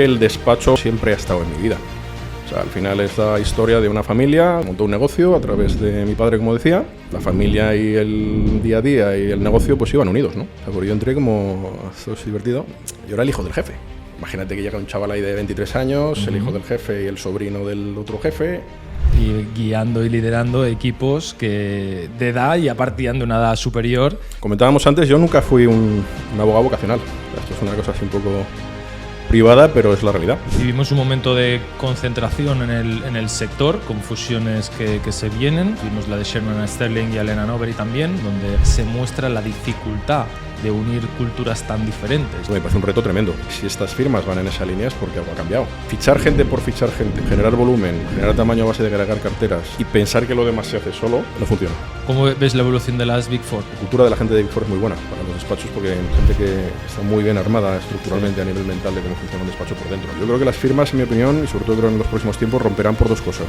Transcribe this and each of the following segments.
El despacho siempre ha estado en mi vida. O sea, al final es la historia de una familia, montó un negocio a través de mi padre, como decía. La familia y el día a día y el negocio pues iban unidos, ¿no? O sea, porque yo entré como, esto es divertido, yo era el hijo del jefe. Imagínate que llega un chaval ahí de 23 años, el hijo del jefe y el sobrino del otro jefe. Y guiando y liderando equipos que de edad ya partían de una edad superior. Comentábamos antes, yo nunca fui un abogado vocacional. Esto es una cosa así un poco privada, pero es la realidad. Vivimos un momento de concentración en el sector, con fusiones que se vienen. Vimos la de Sherman Sterling y Alena Nobery también, donde se muestra la dificultad de unir culturas tan diferentes. Me parece un reto tremendo. Si estas firmas van en esa línea es porque algo ha cambiado. Fichar gente por fichar gente, generar volumen, generar tamaño a base de agregar carteras y pensar que lo demás se hace solo, no funciona. ¿Cómo ves la evolución de las Big Four? La cultura de la gente de Big Four es muy buena para los despachos porque hay gente que está muy bien armada estructuralmente a nivel mental de cómo funciona un despacho por dentro. Yo creo que las firmas, en mi opinión, y sobre todo creo en los próximos tiempos, romperán por dos cosas.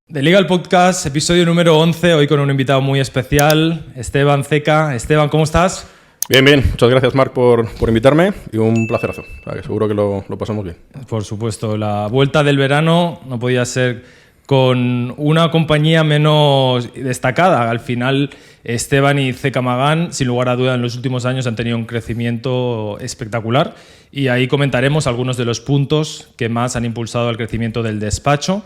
The Legal Podcast, episodio número 11, hoy con un invitado muy especial, Esteban Ceca. Esteban, ¿cómo estás? Bien, bien. Muchas gracias, Marc, por invitarme y un placerazo. O sea, que seguro que lo pasamos bien. Por supuesto, la vuelta del verano no podía ser con una compañía menos destacada. Al final, Esteban y Ceca Magán, sin lugar a duda, en los últimos años han tenido un crecimiento espectacular y ahí comentaremos algunos de los puntos que más han impulsado el crecimiento del despacho.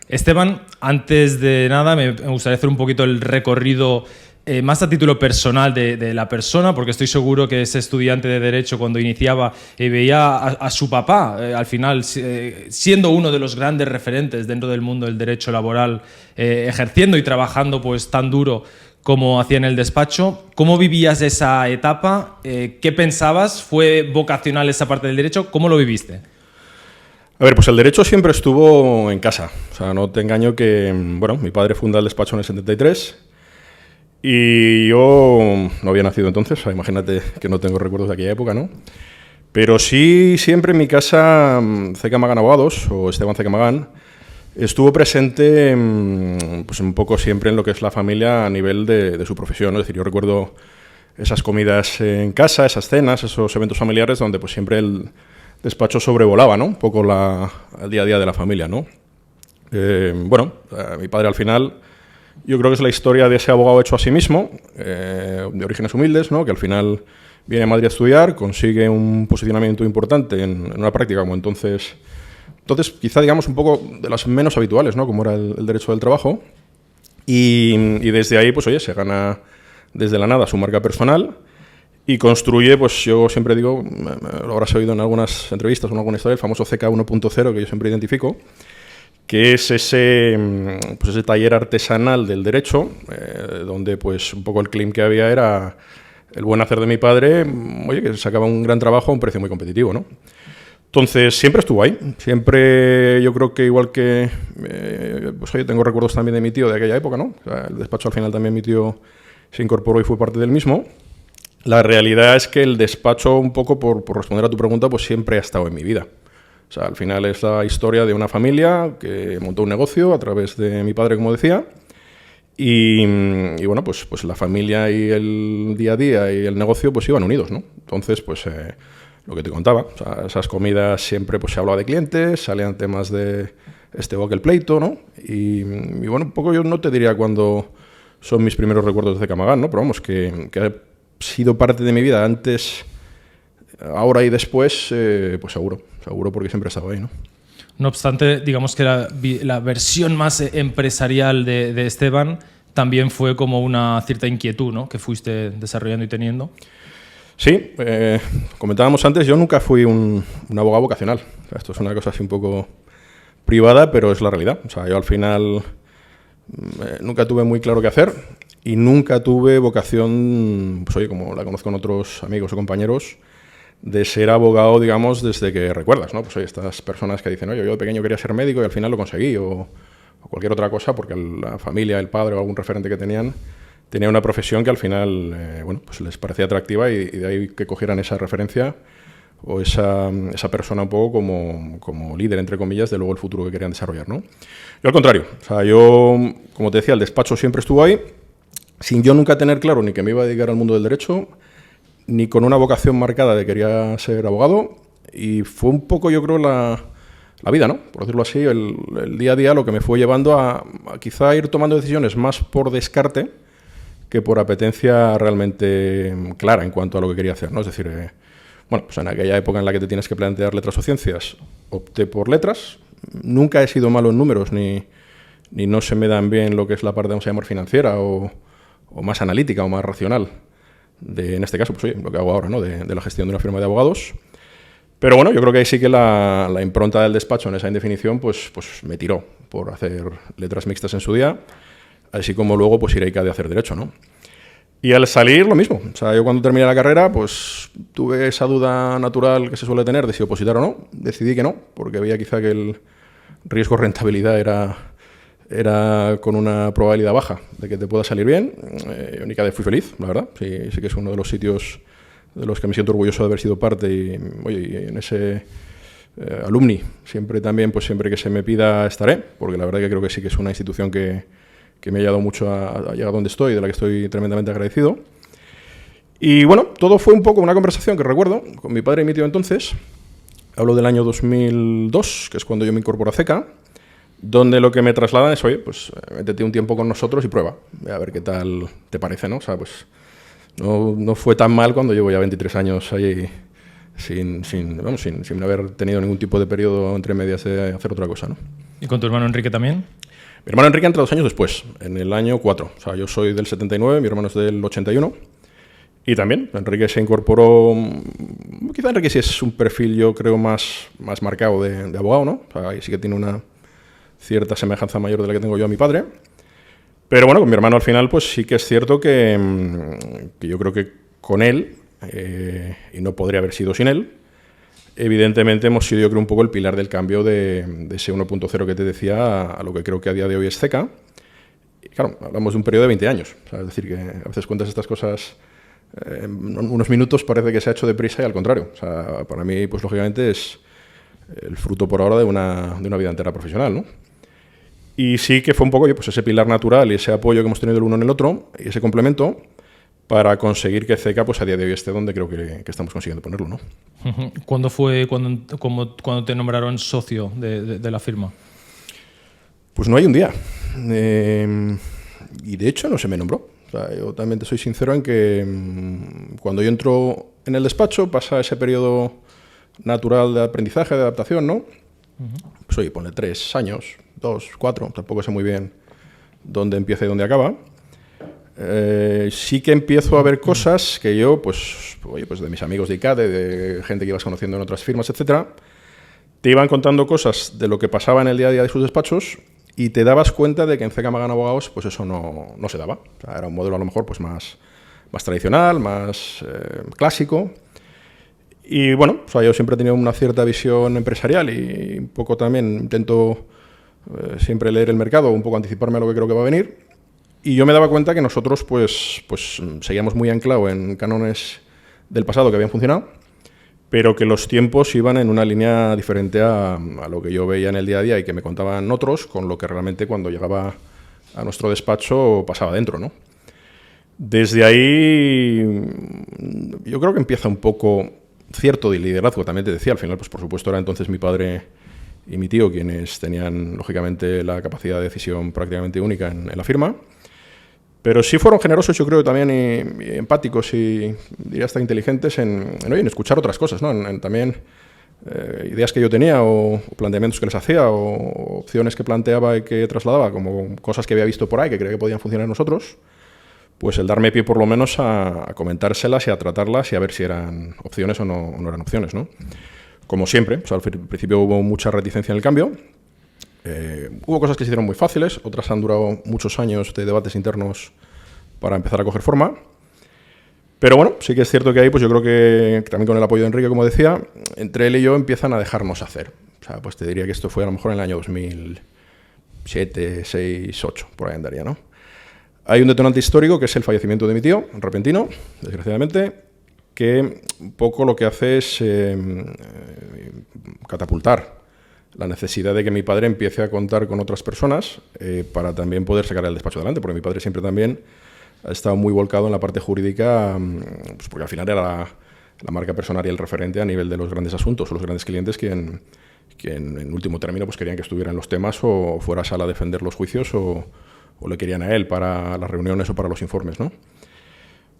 Esteban, antes de nada me gustaría hacer un poquito el recorrido más a título personal de la persona, porque estoy seguro que ese estudiante de Derecho cuando iniciaba veía a su papá, al final siendo uno de los grandes referentes dentro del mundo del derecho laboral, ejerciendo y trabajando pues tan duro como hacía en el despacho. ¿Cómo vivías esa etapa? ¿Qué pensabas? ¿Fue vocacional esa parte del derecho? ¿Cómo lo viviste? A ver, pues el derecho siempre estuvo en casa. O sea, no te engaño que, bueno, mi padre funda el despacho en el 73 y yo no había nacido entonces. O sea, imagínate que no tengo recuerdos de aquella época, ¿no? Pero sí, siempre en mi casa, Ceca Magán Abogados, o Esteban Ceca Magán, estuvo presente pues un poco siempre en lo que es la familia a nivel de su profesión, ¿no? Es decir, yo recuerdo esas comidas en casa, esas cenas, esos eventos familiares donde pues siempre el despacho sobrevolaba, ¿no? Un poco el día a día de la familia, ¿no? Mi padre al final, yo creo que es la historia de ese abogado hecho a sí mismo, de orígenes humildes, ¿no? Que al final viene a Madrid a estudiar, consigue un posicionamiento importante en una práctica como entonces quizá digamos un poco de las menos habituales, ¿no? Como era el derecho del trabajo, y desde ahí, pues oye, se gana desde la nada su marca personal. Y construye, pues yo siempre digo, lo habrás oído en algunas entrevistas o en alguna historia, el famoso CK 1.0 que yo siempre identifico, que es ese taller artesanal del derecho, donde pues un poco el claim que había era el buen hacer de mi padre, oye, que sacaba un gran trabajo a un precio muy competitivo, ¿no? Entonces siempre estuvo ahí, siempre yo creo que igual que, pues oye, tengo recuerdos también de mi tío de aquella época, ¿no? O sea, el despacho al final también mi tío se incorporó y fue parte del mismo. La realidad es que el despacho, un poco por responder a tu pregunta, pues siempre ha estado en mi vida. O sea, al final es la historia de una familia que montó un negocio a través de mi padre, como decía, y bueno, pues la familia y el día a día y el negocio pues iban unidos, ¿no? Entonces, pues lo que te contaba, o sea, esas comidas siempre pues se hablaba de clientes, salían temas de o aquel pleito, ¿no? Y bueno, un poco yo no te diría cuándo son mis primeros recuerdos de Ceca Magán, ¿no? Pero vamos, que sido parte de mi vida antes, ahora y después, pues seguro porque siempre he estado ahí, ¿no? No obstante, digamos que la versión más empresarial de Esteban también fue como una cierta inquietud, ¿no? Que fuiste desarrollando y teniendo. Sí, comentábamos antes, yo nunca fui un abogado vocacional. O sea, esto es una cosa así un poco privada, pero es la realidad. O sea, yo al final nunca tuve muy claro qué hacer. Y nunca tuve vocación, pues oye, como la conozco en otros amigos o compañeros, de ser abogado, digamos, desde que recuerdas, ¿no? Pues oye, estas personas que dicen, oye, yo de pequeño quería ser médico y al final lo conseguí, o cualquier otra cosa, porque la familia, el padre o algún referente que tenían, tenía una profesión que al final, pues les parecía atractiva y de ahí que cogieran esa referencia o esa persona un poco como líder, entre comillas, de luego el futuro que querían desarrollar, ¿no? Yo al contrario, o sea, yo, como te decía, el despacho siempre estuvo ahí, sin yo nunca tener claro ni que me iba a dedicar al mundo del derecho, ni con una vocación marcada de quería ser abogado, y fue un poco, yo creo, la vida, ¿no? Por decirlo así, el día a día lo que me fue llevando a quizá ir tomando decisiones más por descarte que por apetencia realmente clara en cuanto a lo que quería hacer, ¿no? Es decir, bueno, pues en aquella época en la que te tienes que plantear letras o ciencias, opté por letras. Nunca he sido malo en números, ni no se me dan bien lo que es la parte, vamos a llamar, financiera o más analítica o más racional. En este caso, pues oye, lo que hago ahora, ¿no? De la gestión de una firma de abogados. Pero bueno, yo creo que ahí sí que la impronta del despacho en esa indefinición pues me tiró por hacer letras mixtas en su día, así como luego pues ir a hacer derecho, ¿no? Y al salir, lo mismo. O sea, yo cuando terminé la carrera, pues tuve esa duda natural que se suele tener de si opositar o no. Decidí que no, porque veía quizá que el riesgo-rentabilidad era con una probabilidad baja de que te pueda salir bien. Yo ni cada vez fui feliz, la verdad. Sí que es uno de los sitios de los que me siento orgulloso de haber sido parte. Y, oye, y en ese alumni, siempre que se me pida estaré, porque la verdad que creo que sí que es una institución que me ha ayudado mucho a llegar a donde estoy, de la que estoy tremendamente agradecido. Y bueno, todo fue un poco una conversación que recuerdo con mi padre y mi tío entonces. Hablo del año 2002, que es cuando yo me incorporo a CECA, donde lo que me trasladan es, oye, pues métete un tiempo con nosotros y prueba, a ver qué tal te parece, ¿no? O sea, pues no fue tan mal cuando llevo ya 23 años ahí sin haber tenido ningún tipo de periodo entre medias de hacer otra cosa, ¿no? ¿Y con tu hermano Enrique también? Mi hermano Enrique entra 2 años después, en el año 4. O sea, yo soy del 79, mi hermano es del 81. Y también, Enrique se incorporó. Quizá Enrique sí es un perfil, yo creo, más marcado de abogado, ¿no? O sea, ahí sí que tiene una cierta semejanza mayor de la que tengo yo a mi padre. Pero bueno, con mi hermano al final, pues sí que es cierto que yo creo que con él, y no podría haber sido sin él, evidentemente hemos sido, yo creo, un poco el pilar del cambio de ese 1.0 que te decía a lo que creo que a día de hoy es CECA. Y claro, hablamos de un periodo de 20 años. O sea, es decir, que a veces cuentas estas cosas en unos minutos, parece que se ha hecho deprisa y al contrario. O sea, para mí, pues lógicamente es el fruto por ahora de una vida entera profesional, ¿no? Y sí que fue un poco pues ese pilar natural y ese apoyo que hemos tenido el uno en el otro, y ese complemento, para conseguir que CECA pues a día de hoy esté donde creo que estamos consiguiendo ponerlo, ¿no? ¿Cuándo fue cuando te nombraron socio de la firma? Pues no hay un día. Y de hecho no se me nombró. O sea, yo también te soy sincero en que cuando yo entro en el despacho pasa ese periodo natural de aprendizaje, de adaptación, ¿no? Pues oye, ponle 3 años, 2, 4, tampoco sé muy bien dónde empieza y dónde acaba. Sí que empiezo a ver cosas que yo, pues de mis amigos de ICADE, de gente que ibas conociendo en otras firmas, etcétera, te iban contando cosas de lo que pasaba en el día a día de sus despachos y te dabas cuenta de que en CECA Magán Abogados pues eso no se daba. O sea, era un modelo a lo mejor pues más tradicional, más clásico. Y bueno, o sea, yo siempre he tenido una cierta visión empresarial y un poco también intento siempre leer el mercado, un poco anticiparme a lo que creo que va a venir. Y yo me daba cuenta que nosotros pues seguíamos muy anclados en cánones del pasado que habían funcionado, pero que los tiempos iban en una línea diferente a lo que yo veía en el día a día y que me contaban otros, con lo que realmente cuando llegaba a nuestro despacho pasaba dentro, ¿no? Desde ahí yo creo que empieza un poco cierto de liderazgo, también te decía, al final pues por supuesto era entonces mi padre y mi tío quienes tenían lógicamente la capacidad de decisión prácticamente única en la firma. Pero sí fueron generosos, yo creo, también y empáticos y diría hasta inteligentes en escuchar otras cosas, ¿no? En también ideas que yo tenía o planteamientos que les hacía o opciones que planteaba y que trasladaba como cosas que había visto por ahí que creía que podían funcionar en nosotros, pues el darme pie por lo menos a comentárselas y a tratarlas y a ver si eran opciones o no eran opciones, ¿no? Como siempre, o sea, al principio hubo mucha reticencia en el cambio. Hubo cosas que se hicieron muy fáciles, otras han durado muchos años de debates internos para empezar a coger forma. Pero bueno, sí que es cierto que ahí, pues yo creo que también con el apoyo de Enrique, como decía, entre él y yo empiezan a dejarnos hacer. O sea, pues te diría que esto fue a lo mejor en el año 2007, 6, 8, por ahí andaría, ¿no? Hay un detonante histórico que es el fallecimiento de mi tío, repentino, desgraciadamente, que un poco lo que hace es catapultar la necesidad de que mi padre empiece a contar con otras personas para también poder sacar el despacho adelante, porque mi padre siempre también ha estado muy volcado en la parte jurídica, pues porque al final era la marca personal y el referente a nivel de los grandes asuntos o los grandes clientes que en último término pues querían que estuviera en los temas o fuera a sala a defender los juicios o le querían a él para las reuniones o para los informes, ¿no?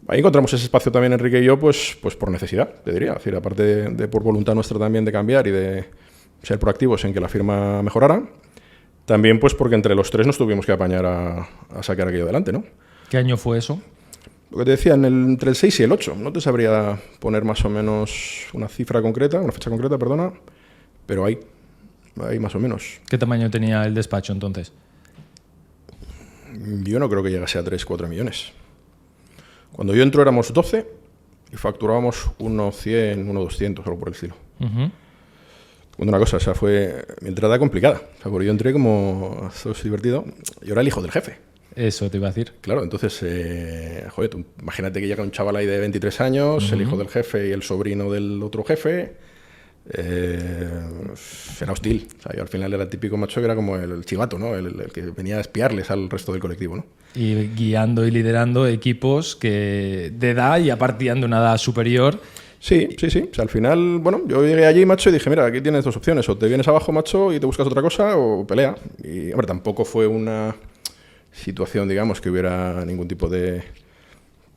Ahí encontramos ese espacio también, Enrique y yo, pues por necesidad, te diría. Es decir, aparte de por voluntad nuestra también de cambiar y de ser proactivos en que la firma mejorara, también pues porque entre los tres nos tuvimos que apañar a sacar aquello adelante, ¿no? ¿Qué año fue eso? Lo que te decía, entre el 6 y el 8. No te sabría poner más o menos una fecha concreta, perdona, pero ahí más o menos. ¿Qué tamaño tenía el despacho entonces? Yo no creo que llegase a 3-4 millones. Cuando yo entro éramos 12 y facturábamos 1,100, 1,200, algo por el estilo. Una cosa, o sea, fue mi entrada complicada. O sea, porque yo entré como, esto es divertido, yo era el hijo del jefe. Eso te iba a decir. Claro, entonces, joder, tú imagínate que llega un chaval ahí de 23 años, el hijo del jefe y el sobrino del otro jefe. Era hostil. O sea, yo al final era el típico macho que era como el chivato, ¿no? El que venía a espiarles al resto del colectivo, ¿no? Y guiando y liderando equipos que de edad y aparte de una edad superior. Sí. O sea, al final, bueno, yo llegué allí, macho, y dije, mira, aquí tienes dos opciones. O te vienes abajo, macho, y te buscas otra cosa, o pelea. Y, hombre, tampoco fue una situación, digamos, que hubiera ningún tipo de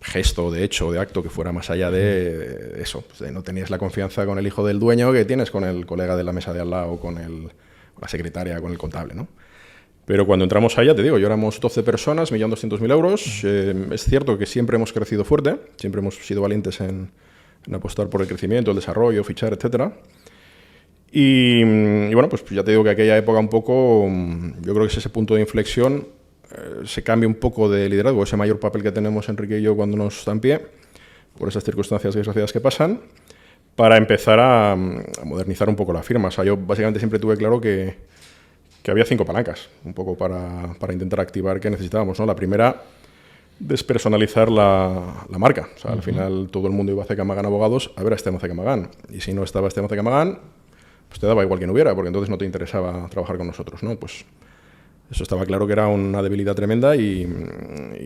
gesto, de hecho, de acto que fuera más allá de eso. Pues de no tenías la confianza con el hijo del dueño que tienes con el colega de la mesa de al lado, con la secretaria, con el contable, ¿no? Pero cuando entramos allá, te digo, yo éramos 12 personas, 1.200.000 euros. Es cierto que siempre hemos crecido fuerte, siempre hemos sido valientes en apostar por el crecimiento, el desarrollo, fichar, etcétera. Y bueno, pues ya te digo que aquella época un poco, yo creo que es ese punto de inflexión, se cambia un poco de liderazgo, ese mayor papel que tenemos Enrique y yo cuando nos dan pie, por esas circunstancias desgraciadas que pasan, para empezar a modernizar un poco la firma. O sea, yo básicamente siempre tuve claro que había 5 palancas, un poco para intentar activar que necesitábamos, ¿no? La primera, despersonalizar la marca. O sea, al final todo el mundo iba a CK Magán Abogados a ver a Esteban CK Magán. Y si no estaba Esteban CK Magán, pues te daba igual que no hubiera, porque entonces no te interesaba trabajar con nosotros, ¿no? Pues eso estaba claro que era una debilidad tremenda y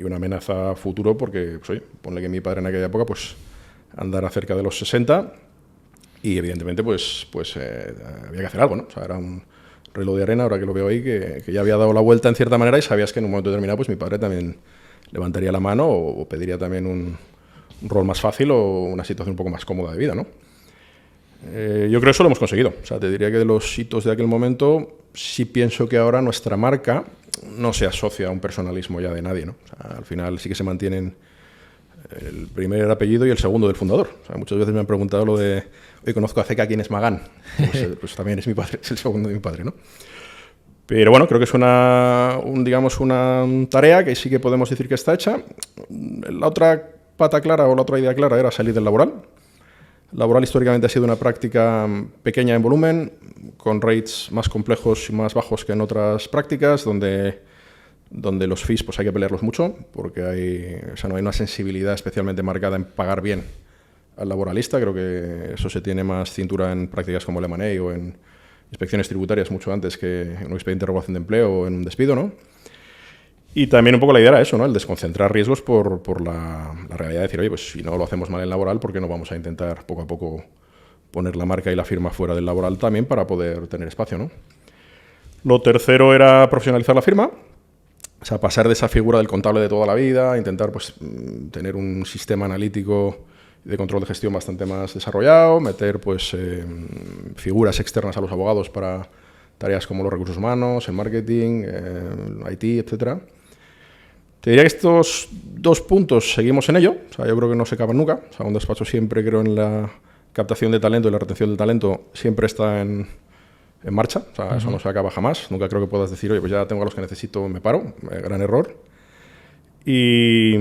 una amenaza a futuro, porque, pues, oye, ponle que mi padre en aquella época pues andara cerca de los 60 y evidentemente pues había que hacer algo, ¿no? O sea, era un reloj de arena, ahora que lo veo ahí, que ya había dado la vuelta en cierta manera y sabías que en un momento determinado pues mi padre también levantaría la mano o pediría también un rol más fácil o una situación un poco más cómoda de vida, ¿no? Yo creo que eso lo hemos conseguido. O sea, te diría que de los hitos de aquel momento sí pienso que ahora nuestra marca no se asocia a un personalismo ya de nadie, ¿no? O sea, al final sí que se mantienen el primer apellido y el segundo del fundador. O sea, muchas veces me han preguntado lo de, oye, conozco a CK, ¿quién es Magán? Pues también es mi padre, es el segundo de mi padre, ¿no? Pero bueno, creo que es una tarea que sí que podemos decir que está hecha. La otra pata clara o la otra idea clara era salir del laboral. Laboral históricamente ha sido una práctica pequeña en volumen, con rates más complejos y más bajos que en otras prácticas, donde los fees pues hay que pelearlos mucho, porque no hay una sensibilidad especialmente marcada en pagar bien al laboralista. Creo que eso se tiene más cintura en prácticas como el M&A o en inspecciones tributarias mucho antes que en un expediente de regulación de empleo o en un despido, ¿no? Y también un poco la idea era eso, ¿no? El desconcentrar riesgos por la realidad de decir, oye, pues si no lo hacemos mal en laboral, ¿por qué no vamos a intentar poco a poco poner la marca y la firma fuera del laboral también para poder tener espacio, ¿no? Lo tercero era profesionalizar la firma, o sea, pasar de esa figura del contable de toda la vida, intentar pues tener un sistema analítico de control de gestión bastante más desarrollado, meter pues figuras externas a los abogados para tareas como los recursos humanos, el marketing, IT, etcétera. Te diría que estos 2 puntos seguimos en ello. O sea, yo creo que no se acaban nunca. O sea, un despacho siempre, creo, en la captación de talento y la retención del talento siempre está en marcha. O sea, eso no se acaba jamás. Nunca creo que puedas decir, oye, pues ya tengo a los que necesito, me paro. Gran error. Y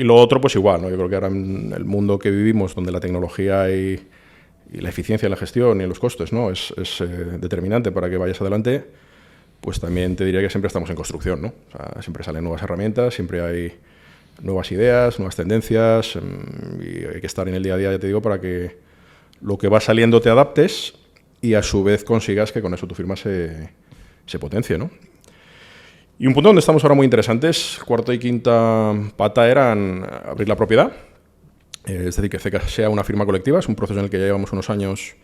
lo otro, pues igual, ¿no? Yo creo que ahora en el mundo que vivimos, donde la tecnología y la eficiencia en la gestión y en los costes, ¿no? es determinante para que vayas adelante, pues también te diría que siempre estamos en construcción, ¿no? O sea, siempre salen nuevas herramientas, siempre hay nuevas ideas, nuevas tendencias, y hay que estar en el día a día, ya te digo, para que lo que va saliendo te adaptes y a su vez consigas que con eso tu firma se potencie, ¿no? Y un punto donde estamos ahora muy interesantes, cuarta y quinta pata, eran abrir la propiedad. Es decir, que CECA sea una firma colectiva. Es un proceso en el que ya llevamos unos años.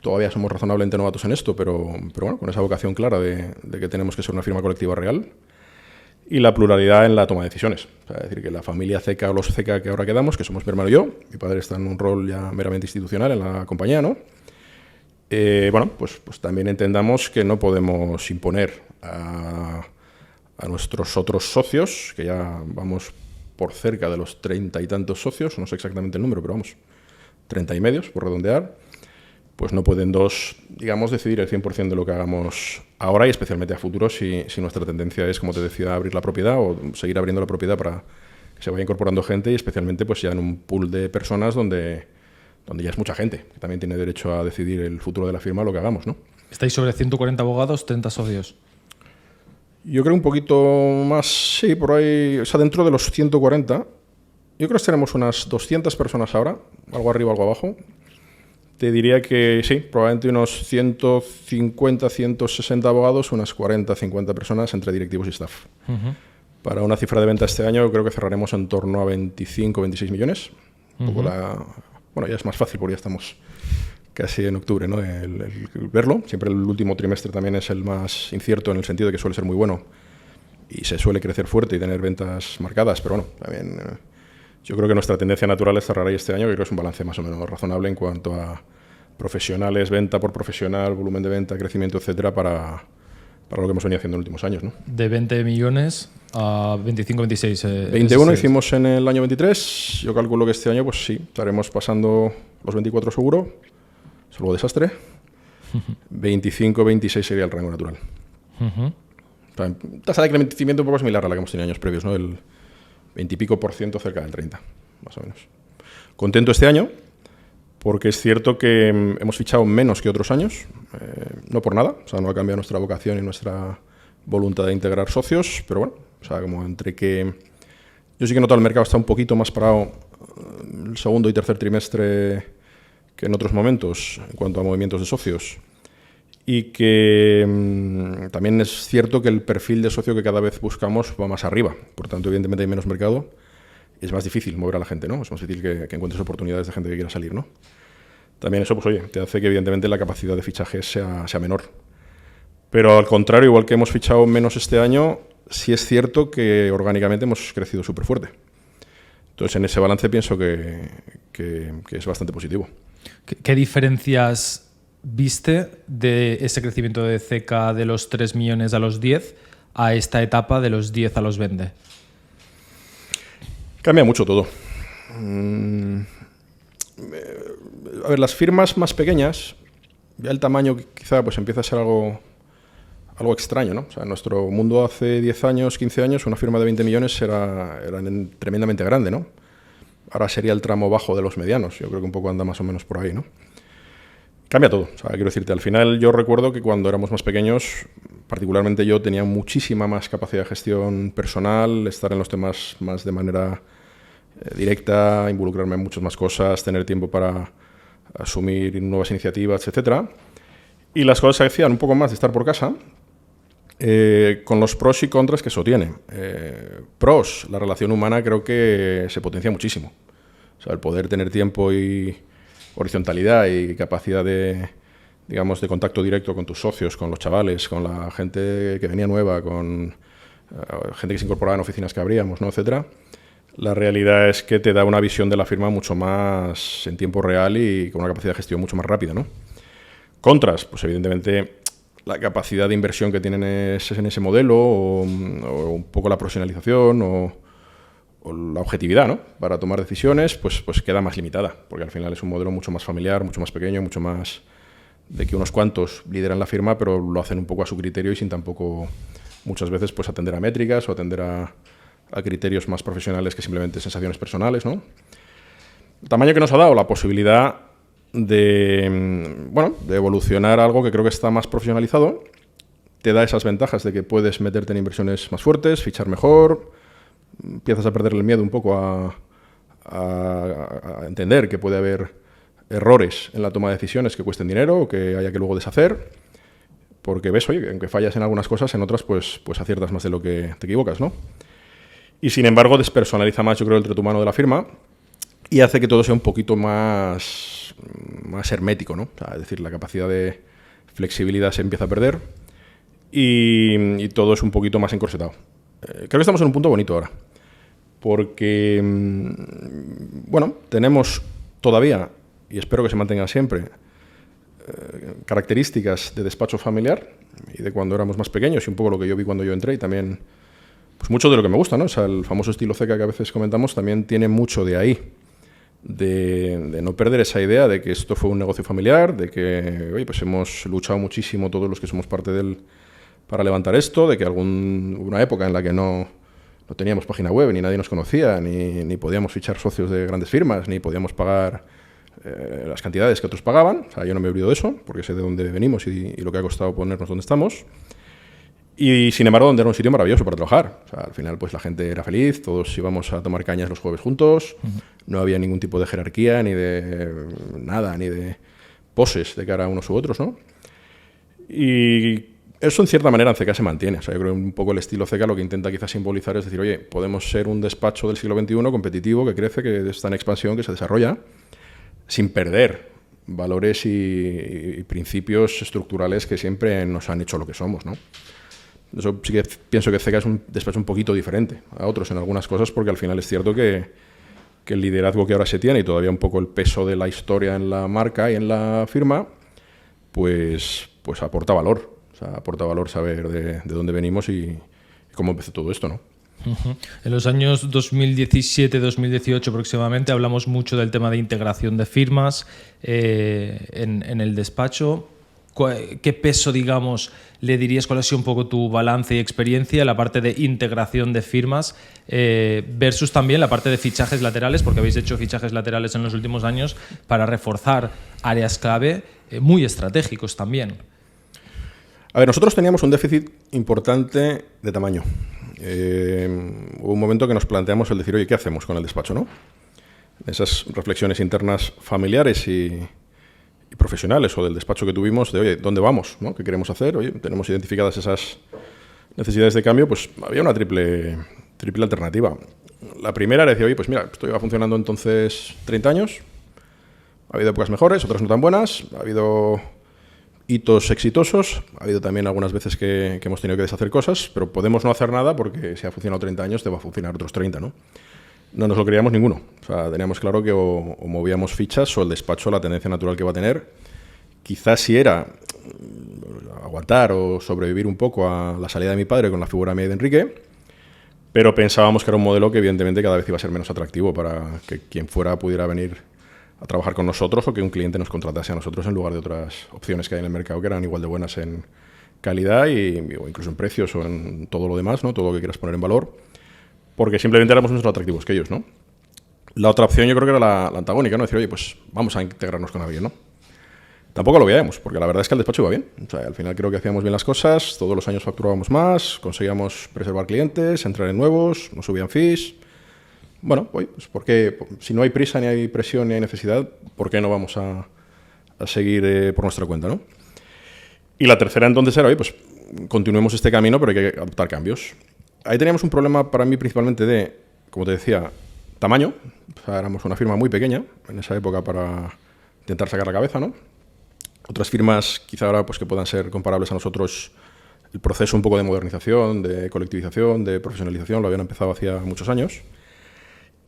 Todavía somos razonablemente novatos en esto, pero bueno, con esa vocación clara de que tenemos que ser una firma colectiva real. Y la pluralidad en la toma de decisiones. O sea, es decir, que la familia CECA o los CECA que ahora quedamos, que somos mi hermano y yo, mi padre está en un rol ya meramente institucional en la compañía, ¿no? Bueno, pues también entendamos que no podemos imponer a nuestros otros socios, que ya vamos por cerca de los 30 y tantos socios, no sé exactamente el número, pero vamos, 30 y medios, por redondear, pues no pueden dos, digamos, decidir el 100% de lo que hagamos ahora y especialmente a futuro si nuestra tendencia es, como te decía, abrir la propiedad o seguir abriendo la propiedad para que se vaya incorporando gente y especialmente pues ya en un pool de personas donde ya es mucha gente, que también tiene derecho a decidir el futuro de la firma, lo que hagamos, ¿no? Estáis sobre 140 abogados, 30 socios. Yo creo un poquito más, sí, por ahí, o sea, dentro de los 140, yo creo que tenemos unas 200 personas ahora, algo arriba, algo abajo. Te diría que sí, probablemente unos 150, 160 abogados, unas 40, 50 personas entre directivos y staff. Para una cifra de venta este año creo que cerraremos en torno a 25, 26 millones. Un poco bueno, ya es más fácil porque ya estamos casi en octubre, ¿no? El verlo. Siempre el último trimestre también es el más incierto en el sentido de que suele ser muy bueno y se suele crecer fuerte y tener ventas marcadas, pero bueno, también yo creo que nuestra tendencia natural es cerrar ahí este año, que creo que es un balance más o menos razonable en cuanto a profesionales, venta por profesional, volumen de venta, crecimiento, etcétera, para lo que hemos venido haciendo en los últimos años, ¿no? De 20 millones a 25, 26. 21 hicimos en el año 23. Yo calculo que este año, pues sí, estaremos pasando los 24 seguro, salvo desastre. 25, 26 sería el rango natural. Tasa de crecimiento un poco similar a la que hemos tenido años previos, ¿no? El 20 y pico % cerca del 30, más o menos. Contento este año, porque es cierto que hemos fichado menos que otros años, no por nada, o sea, no ha cambiado nuestra vocación y nuestra voluntad de integrar socios, pero bueno, o sea, como entre que yo sí que noto el mercado está un poquito más parado el segundo y tercer trimestre que en otros momentos en cuanto a movimientos de socios, y que también es cierto que el perfil de socio que cada vez buscamos va más arriba, por tanto evidentemente hay menos mercado. Es más difícil mover a la gente, ¿no? Es más difícil que encuentres oportunidades de gente que quiera salir, ¿no? También eso, pues oye, te hace que evidentemente la capacidad de fichaje sea menor. Pero al contrario, igual que hemos fichado menos este año, sí es cierto que orgánicamente hemos crecido súper fuerte. Entonces, en ese balance pienso que es bastante positivo. ¿Qué diferencias viste de ese crecimiento de CECA de los 3 millones a los 10 a esta etapa de los 10 a los 20? Cambia mucho todo. A ver, las firmas más pequeñas, ya el tamaño quizá pues empieza a ser algo extraño, ¿no? O sea, en nuestro mundo hace 10 años, 15 años, una firma de 20 millones era tremendamente grande, ¿no? Ahora sería el tramo bajo de los medianos. Yo creo que un poco anda más o menos por ahí, ¿no? Cambia todo. O sea, quiero decirte, al final yo recuerdo que cuando éramos más pequeños, particularmente yo, tenía muchísima más capacidad de gestión personal, estar en los temas más de manera directa, involucrarme en muchas más cosas, tener tiempo para asumir nuevas iniciativas, etcétera. Y las cosas se hacían un poco más de estar por casa, con los pros y contras que eso tiene. Pros, la relación humana creo que se potencia muchísimo. O sea, el poder tener tiempo y horizontalidad y capacidad de contacto directo con tus socios, con los chavales, con la gente que venía nueva, con gente que se incorporaba en oficinas que abríamos, ¿no? Etcétera. La realidad es que te da una visión de la firma mucho más en tiempo real y con una capacidad de gestión mucho más rápida, ¿no? Contras, pues evidentemente la capacidad de inversión que tienen en ese modelo o un poco la profesionalización o la objetividad, ¿no? Para tomar decisiones, pues queda más limitada, porque al final es un modelo mucho más familiar, mucho más pequeño, mucho más de que unos cuantos lideran la firma, pero lo hacen un poco a su criterio y sin tampoco muchas veces pues atender a métricas o atender a criterios más profesionales que simplemente sensaciones personales, ¿no? El tamaño que nos ha dado la posibilidad de evolucionar algo que creo que está más profesionalizado, te da esas ventajas de que puedes meterte en inversiones más fuertes, fichar mejor, empiezas a perderle el miedo un poco a entender que puede haber errores en la toma de decisiones que cuesten dinero o que haya que luego deshacer. porque ves, oye, aunque fallas en algunas cosas, en otras pues aciertas más de lo que te equivocas, ¿no? Y sin embargo despersonaliza más, yo creo, el trato humano de la firma y hace que todo sea un poquito más hermético, ¿no? O sea, es decir, la capacidad de flexibilidad se empieza a perder y todo es un poquito más encorsetado. Creo que estamos en un punto bonito ahora, porque, bueno, tenemos todavía, y espero que se mantenga siempre, características de despacho familiar y de cuando éramos más pequeños y un poco lo que yo vi cuando yo entré y también pues mucho de lo que me gusta, ¿no? O sea, el famoso estilo Ceca que a veces comentamos también tiene mucho de ahí, de no perder esa idea de que esto fue un negocio familiar, de que oye, pues hemos luchado muchísimo todos los que somos parte de él para levantar esto, de que hubo una época en la que no teníamos página web, ni nadie nos conocía, ni podíamos fichar socios de grandes firmas, ni podíamos pagar las cantidades que otros pagaban. O sea, yo no me olvido de eso, porque sé de dónde venimos y lo que ha costado ponernos donde estamos. Y sin embargo, donde era un sitio maravilloso para trabajar. O sea, al final pues la gente era feliz, todos íbamos a tomar cañas los jueves juntos, no había ningún tipo de jerarquía, ni de nada, ni de poses de cara a unos u otros, ¿no? Y eso en cierta manera en CK se mantiene. O sea, yo creo que un poco el estilo CK lo que intenta quizás simbolizar es decir, oye, podemos ser un despacho del siglo XXI competitivo que crece, que está en expansión, que se desarrolla, sin perder valores y principios estructurales que siempre nos han hecho lo que somos, ¿no? Eso sí que pienso que CK es un despacho un poquito diferente a otros en algunas cosas, porque al final es cierto que el liderazgo que ahora se tiene y todavía un poco el peso de la historia en la marca y en la firma, pues aporta valor. O sea, aporta valor saber de dónde venimos y cómo empezó todo esto, ¿no? En los años 2017-2018 aproximadamente hablamos mucho del tema de integración de firmas en el despacho. ¿Qué peso, digamos, le dirías, cuál ha sido un poco tu balance y experiencia en la parte de integración de firmas versus también la parte de fichajes laterales? Porque habéis hecho fichajes laterales en los últimos años para reforzar áreas clave muy estratégicos también. A ver, nosotros teníamos un déficit importante de tamaño. Hubo un momento que nos planteamos el decir, oye, ¿qué hacemos con el despacho, no? Esas reflexiones internas familiares y profesionales o del despacho que tuvimos de, oye, ¿dónde vamos? ¿No? ¿Qué queremos hacer? Oye, tenemos identificadas esas necesidades de cambio, pues había una triple alternativa. La primera era decir, oye, pues mira, esto iba funcionando entonces 30 años, ha habido épocas mejores, otras no tan buenas, ha habido hitos exitosos, ha habido también algunas veces que hemos tenido que deshacer cosas, pero podemos no hacer nada porque si ha funcionado 30 años te va a funcionar otros 30, ¿no? No nos lo creíamos ninguno. O sea, teníamos claro que o movíamos fichas o el despacho, la tendencia natural que va a tener, quizás si era aguantar o sobrevivir un poco a la salida de mi padre con la figura mía de Enrique, pero pensábamos que era un modelo que evidentemente cada vez iba a ser menos atractivo para que quien fuera pudiera venir a trabajar con nosotros o que un cliente nos contratase a nosotros en lugar de otras opciones que hay en el mercado que eran igual de buenas en calidad o incluso en precios o en todo lo demás, ¿no? Todo lo que quieras poner en valor, porque simplemente éramos menos atractivos que ellos, ¿no? La otra opción yo creo que era la antagónica, ¿no? Decir, oye, pues vamos a integrarnos con alguien, ¿no? Tampoco lo veíamos, porque la verdad es que el despacho iba bien. O sea, al final creo que hacíamos bien las cosas, todos los años facturábamos más, conseguíamos preservar clientes, entrar en nuevos, nos subían fees. Bueno, pues porque si no hay prisa, ni hay presión, ni hay necesidad, ¿por qué no vamos a seguir por nuestra cuenta, ¿no? Y la tercera entonces era, oye, pues continuemos este camino, pero hay que adoptar cambios. Ahí teníamos un problema para mí principalmente de, como te decía, tamaño. O sea, éramos una firma muy pequeña en esa época para intentar sacar la cabeza, ¿no? Otras firmas quizá ahora pues que puedan ser comparables a nosotros, el proceso un poco de modernización, de colectivización, de profesionalización, lo habían empezado hacía muchos años.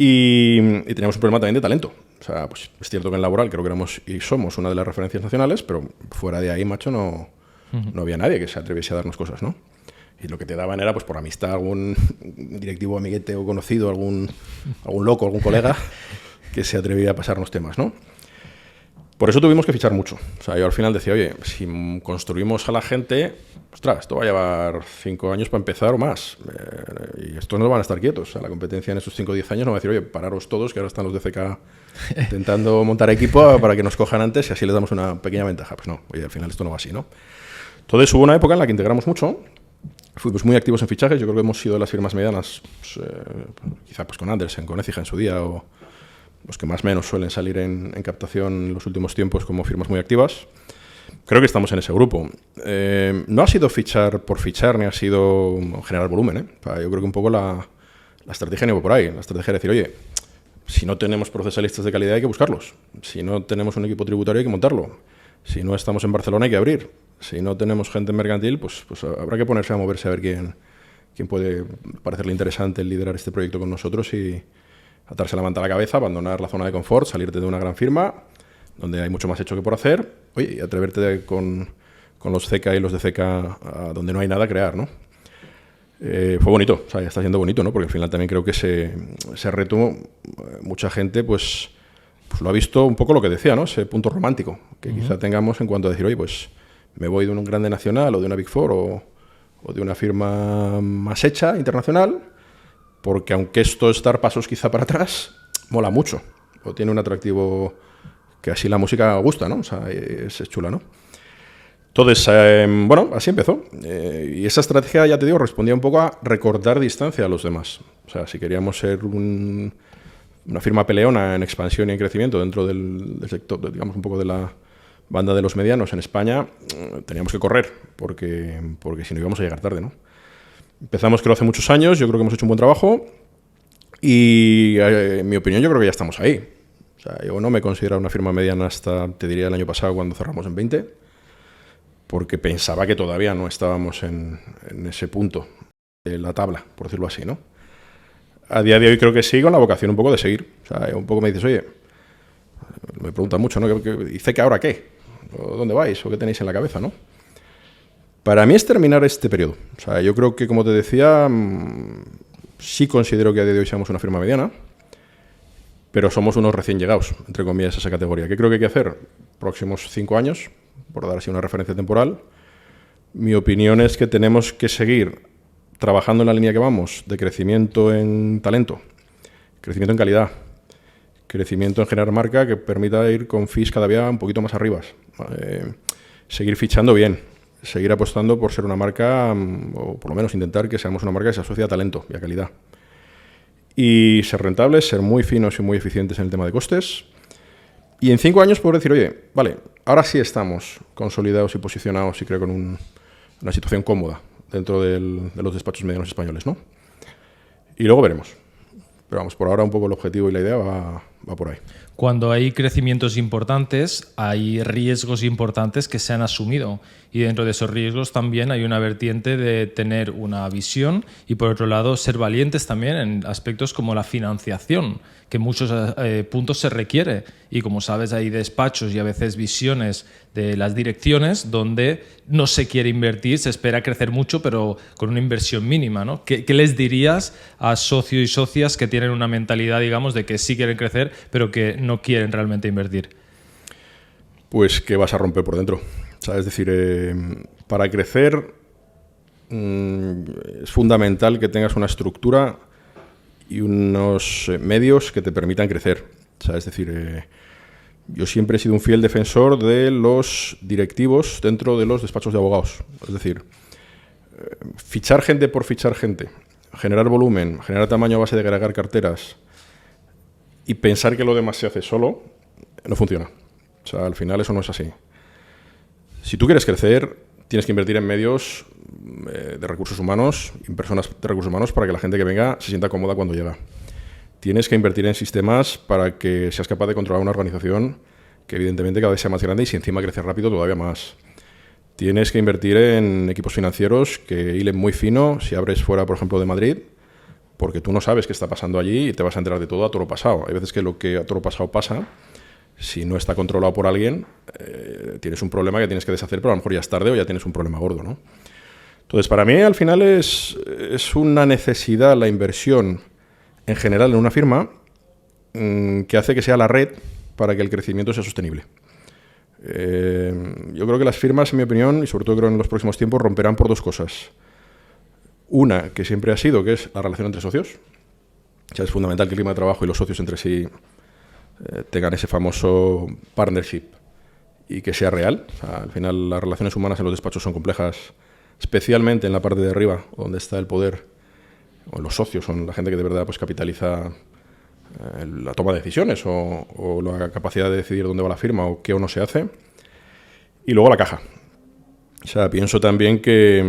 Y teníamos un problema también de talento. O sea, pues es cierto que en laboral creo que éramos y somos una de las referencias nacionales, pero fuera de ahí, macho, no había nadie que se atreviese a darnos cosas, ¿no? Y lo que te daban era, pues por amistad, algún directivo amiguete o conocido, algún loco, algún colega que se atrevía a pasarnos temas, ¿no? Por eso tuvimos que fichar mucho. O sea, yo al final decía, oye, si construimos a la gente, ostras, esto va a llevar 5 años para empezar o más. Y estos no van a estar quietos. O sea, la competencia en esos 5 o 10 años no va a decir, oye, pararos todos, que ahora están los de CK intentando montar equipo para que nos cojan antes y así les damos una pequeña ventaja. Pues no, oye, al final esto no va así, ¿no? Entonces hubo una época en la que integramos mucho. Fuimos muy activos en fichajes. Yo creo que hemos sido de las firmas medianas, pues, quizá pues con Andersen, con Écija en su día, o los que más o menos suelen salir en captación en los últimos tiempos como firmas muy activas. Creo que estamos en ese grupo. No ha sido fichar por fichar, ni ha sido generar volumen, ¿eh? O sea, yo creo que un poco la estrategia no va por ahí. La estrategia es decir, oye, si no tenemos procesalistas de calidad hay que buscarlos. Si no tenemos un equipo tributario hay que montarlo. Si no estamos en Barcelona hay que abrir. Si no tenemos gente en mercantil, pues habrá que ponerse a moverse a ver quién puede parecerle interesante liderar este proyecto con nosotros y atarse la manta a la cabeza, abandonar la zona de confort, salirte de una gran firma donde hay mucho más hecho que por hacer, oye, y atreverte con los CECA y los de CECA a donde no hay nada a crear, ¿no? Fue bonito, o sea, ya está siendo bonito, ¿no? Porque al final también creo que ese reto, mucha gente, pues lo ha visto un poco lo que decía, ¿no? Ese punto romántico que quizá tengamos en cuanto a decir, oye, pues me voy de un grande nacional o de una Big Four o de una firma más hecha, internacional, porque aunque esto es dar pasos quizá para atrás, mola mucho, o tiene un atractivo que así la música gusta, ¿no? O sea, es chula, ¿no? Entonces, bueno, así empezó. Y esa estrategia, ya te digo, respondía un poco a recortar distancia a los demás. O sea, si queríamos ser una firma peleona en expansión y en crecimiento dentro del sector, digamos, un poco de la banda de los medianos en España, teníamos que correr, porque si no íbamos a llegar tarde, ¿no? Empezamos, creo, hace muchos años. Yo creo que hemos hecho un buen trabajo. Y, en mi opinión, yo creo que ya estamos ahí. O sea, yo no me considero una firma mediana hasta, te diría, el año pasado cuando cerramos en 20, porque pensaba que todavía no estábamos en ese punto de la tabla, por decirlo así, ¿no? A día de hoy creo que sí, con la vocación un poco de seguir. O sea, un poco me dices, oye, me preguntan mucho, ¿no? ¿Y CECA ahora qué? ¿O dónde vais? ¿O qué tenéis en la cabeza, no? Para mí es terminar este periodo. O sea, yo creo que, como te decía, sí considero que a día de hoy seamos una firma mediana, pero somos unos recién llegados, entre comillas, a esa categoría. ¿Qué creo que hay que hacer? Próximos 5 años, por dar así una referencia temporal. Mi opinión es que tenemos que seguir trabajando en la línea que vamos, de crecimiento en talento, crecimiento en calidad, crecimiento en generar marca que permita ir con fees cada día un poquito más arriba. Seguir fichando bien, seguir apostando por ser una marca, o por lo menos intentar que seamos una marca que se asocia a talento y a calidad. Y ser rentables, ser muy finos y muy eficientes en el tema de costes. Y en 5 años poder decir, oye, vale, ahora sí estamos consolidados y posicionados y creo con una situación cómoda dentro de los despachos medianos españoles, ¿no? Y luego veremos. Pero vamos, por ahora un poco el objetivo y la idea va por ahí. Cuando hay crecimientos importantes, hay riesgos importantes que se han asumido. Y dentro de esos riesgos también hay una vertiente de tener una visión y, por otro lado, ser valientes también en aspectos como la financiación, que en muchos puntos se requiere. Y como sabes, hay despachos y a veces visiones de las direcciones donde no se quiere invertir, se espera crecer mucho, pero con una inversión mínima, ¿no? ¿Qué les dirías a socios y socias que tienen una mentalidad, digamos, de que sí quieren crecer, pero que no quieren realmente invertir? Pues que vas a romper por dentro. O sea, es decir, para crecer es fundamental que tengas una estructura y unos medios que te permitan crecer. O sea, es decir, yo siempre he sido un fiel defensor de los directivos dentro de los despachos de abogados. Es decir, fichar gente por fichar gente, generar volumen, generar tamaño a base de agregar carteras y pensar que lo demás se hace solo, no funciona. O sea, al final eso no es así. Si tú quieres crecer, tienes que invertir en medios de recursos humanos, en personas de recursos humanos para que la gente que venga se sienta cómoda cuando llega. Tienes que invertir en sistemas para que seas capaz de controlar una organización que evidentemente cada vez sea más grande y si encima crece rápido todavía más. Tienes que invertir en equipos financieros que hilen muy fino si abres fuera, por ejemplo, de Madrid, porque tú no sabes qué está pasando allí y te vas a enterar de todo a toro pasado. Hay veces que lo que a toro pasado pasa, si no está controlado por alguien, tienes un problema que tienes que deshacer, pero a lo mejor ya es tarde o ya tienes un problema gordo, ¿no? Entonces, para mí, al final es una necesidad la inversión en general en una firma que hace que sea la red para que el crecimiento sea sostenible. Yo creo que las firmas, en mi opinión, y sobre todo creo en los próximos tiempos, romperán por 2 cosas. Una, que siempre ha sido, que es la relación entre socios. O sea, es fundamental que el clima de trabajo y los socios entre sí tengan ese famoso partnership y que sea real. O sea, al final las relaciones humanas en los despachos son complejas, especialmente en la parte de arriba, donde está el poder, o los socios son la gente que de verdad pues capitaliza la toma de decisiones o la capacidad de decidir dónde va la firma o qué o no se hace. Y luego la caja. O sea, pienso también que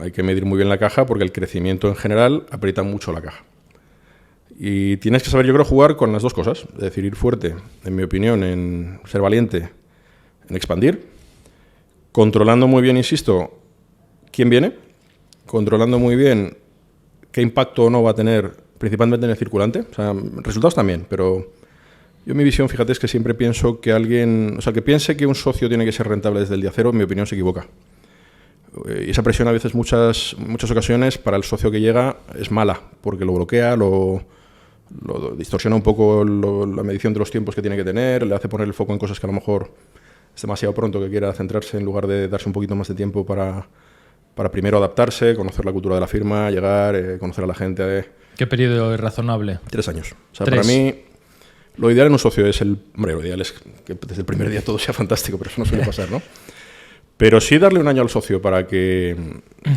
hay que medir muy bien la caja porque el crecimiento en general aprieta mucho la caja. Y tienes que saber, yo creo, jugar con las dos cosas. Es decir, ir fuerte, en mi opinión, en ser valiente, en expandir, controlando muy bien, insisto, quién viene, controlando muy bien qué impacto o no va a tener, principalmente en el circulante. O sea, resultados también, pero yo mi visión, fíjate, es que siempre pienso que alguien, o sea, que piense que un socio tiene que ser rentable desde el día cero, en mi opinión se equivoca. Y esa presión a veces, muchas ocasiones, para el socio que llega es mala, porque lo bloquea, lo distorsiona un poco la medición de los tiempos que tiene que tener, le hace poner el foco en cosas que a lo mejor es demasiado pronto, que quiera centrarse en lugar de darse un poquito más de tiempo para primero adaptarse, conocer la cultura de la firma, llegar, conocer a la gente. ¿Qué periodo es razonable? 3 años. O sea, 3. Para mí, lo ideal en un socio es lo ideal es que desde el primer día todo sea fantástico, pero eso no suele pasar, ¿no? Pero sí darle un año al socio para que,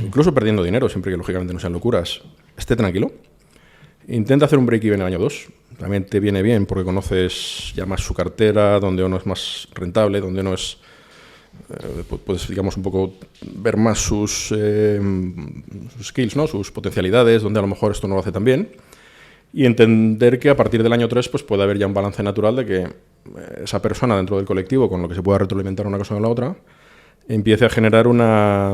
incluso perdiendo dinero, siempre que lógicamente no sean locuras, esté tranquilo. Intenta hacer un break-even en el año 2. También te viene bien porque conoces ya más su cartera, donde uno es más rentable, donde uno es... puedes, digamos, un poco ver más sus skills, ¿no? Sus potencialidades, donde a lo mejor esto no lo hace tan bien. Y entender que a partir del año 3 pues puede haber ya un balance natural de que esa persona dentro del colectivo, con lo que se pueda retroalimentar una cosa con la otra, empiece a generar una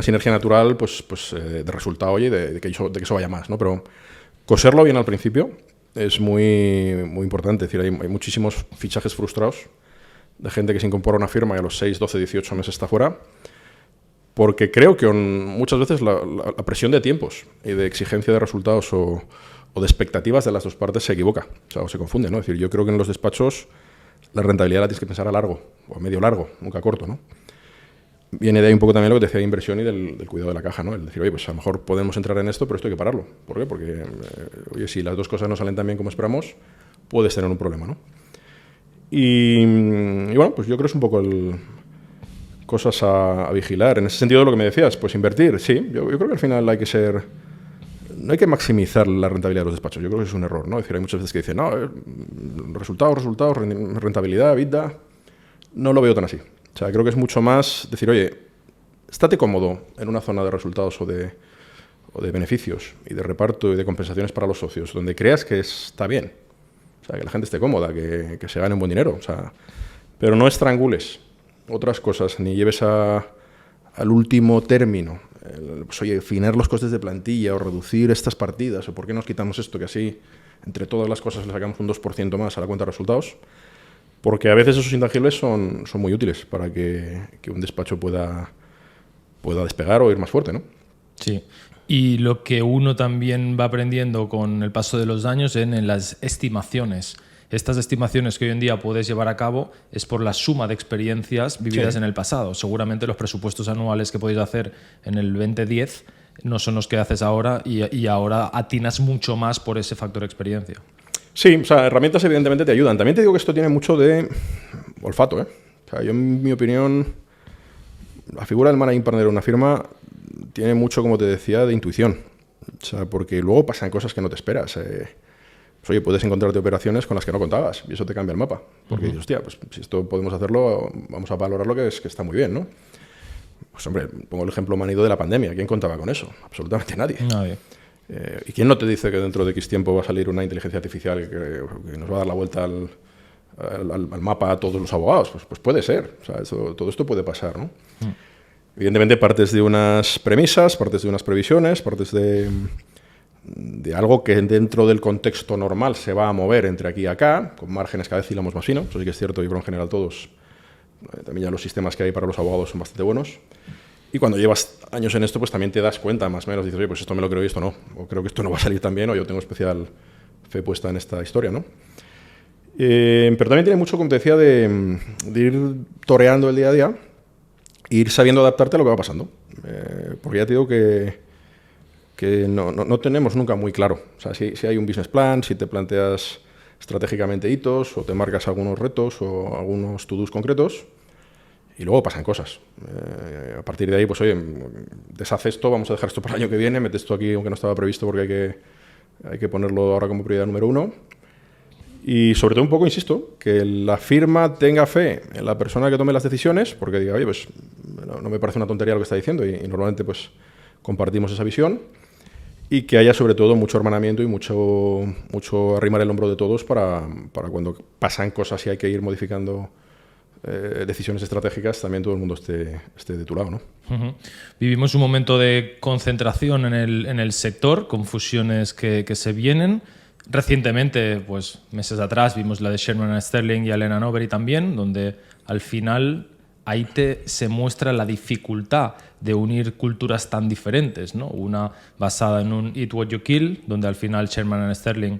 sinergia natural de resultado y de que eso vaya más, ¿no? Pero coserlo bien al principio es muy, muy importante. Es decir, hay muchísimos fichajes frustrados de gente que se incorpora a una firma y a los 6, 12, 18 meses está fuera, porque creo que muchas veces la presión de tiempos y de exigencia de resultados o de expectativas de las dos partes se equivoca, o se confunde, ¿no? Es decir, yo creo que en los despachos la rentabilidad la tienes que pensar a largo, o a medio largo, nunca a corto, ¿no? Viene de ahí un poco también lo que te decía de inversión y del cuidado de la caja, ¿no? El decir, oye, pues a lo mejor podemos entrar en esto, pero esto hay que pararlo. ¿Por qué? Porque, oye, si las dos cosas no salen tan bien como esperamos, puedes tener un problema, ¿no? Y bueno, pues yo creo que es un poco cosas a vigilar. En ese sentido, lo que me decías, pues invertir, sí. Yo creo que al final no hay que maximizar la rentabilidad de los despachos. Yo creo que es un error, ¿no? Es decir, hay muchas veces que dicen, no, resultados, rentabilidad, EBITDA. No lo veo tan así. O sea, creo que es mucho más decir, oye, estate cómodo en una zona de resultados o de beneficios y de reparto y de compensaciones para los socios, donde creas que está bien. O sea, que la gente esté cómoda, que se gane un buen dinero. O sea, pero no estrangules otras cosas, ni lleves al último término. Pues, oye, afinar los costes de plantilla o reducir estas partidas, o por qué nos quitamos esto, que así, entre todas las cosas, le sacamos un 2% más a la cuenta de resultados. Porque a veces esos intangibles son muy útiles para que un despacho pueda despegar o ir más fuerte, ¿no? Sí. Y lo que uno también va aprendiendo con el paso de los años en las estimaciones. Estas estimaciones que hoy en día puedes llevar a cabo es por la suma de experiencias vividas en el pasado. Seguramente los presupuestos anuales que podéis hacer en el 2010 no son los que haces ahora y ahora atinas mucho más por ese factor experiencia. Sí, o sea, herramientas evidentemente te ayudan. También te digo que esto tiene mucho de olfato, ¿eh? O sea, yo en mi opinión, la figura del managing partner de una firma tiene mucho, como te decía, de intuición. O sea, porque luego pasan cosas que no te esperas. Pues, oye, puedes encontrarte operaciones con las que no contabas y eso te cambia el mapa. Porque dices, hostia, pues si esto podemos hacerlo, vamos a valorarlo, que está muy bien, ¿no? Pues hombre, pongo el ejemplo manido de la pandemia. ¿Quién contaba con eso? Absolutamente nadie. Nadie. ¿Y quién no te dice que dentro de X tiempo va a salir una inteligencia artificial que nos va a dar la vuelta al mapa a todos los abogados? Pues puede ser. O sea, todo esto puede pasar, ¿no? Evidentemente partes de unas premisas, partes de unas previsiones, partes de algo que dentro del contexto normal se va a mover entre aquí y acá, con márgenes cada vez hilamos más fino. Eso sí que es cierto, y por en general todos. También ya los sistemas que hay para los abogados son bastante buenos. Y cuando llevas años en esto, pues también te das cuenta, más o menos, dices, oye, pues esto me lo creo y esto no. O creo que esto no va a salir tan bien, o yo tengo especial fe puesta en esta historia, ¿no? Pero también tiene mucho, como te decía, de ir toreando el día a día e ir sabiendo adaptarte a lo que va pasando. Porque ya te digo que no tenemos nunca muy claro. O sea, si hay un business plan, si te planteas estratégicamente hitos, o te marcas algunos retos o algunos to-dos concretos, y luego pasan cosas. A partir de ahí, pues oye, deshace esto, vamos a dejar esto para el año que viene, mete esto aquí aunque no estaba previsto porque hay que ponerlo ahora como prioridad número 1. Y sobre todo un poco, insisto, que la firma tenga fe en la persona que tome las decisiones, porque diga, oye, pues no me parece una tontería lo que está diciendo y normalmente pues compartimos esa visión, y que haya sobre todo mucho hermanamiento y mucho arrimar el hombro de todos para cuando pasan cosas y hay que ir modificando decisiones estratégicas, también todo el mundo esté de tu lado, ¿no? Uh-huh. Vivimos un momento de concentración en el sector, con fusiones que se vienen. Recientemente, pues meses atrás, vimos la de Sherman & Sterling y Allen & Overy también, donde al final ahí se muestra la dificultad de unir culturas tan diferentes, ¿no? Una basada en un Eat What You Kill, donde al final Sherman & Sterling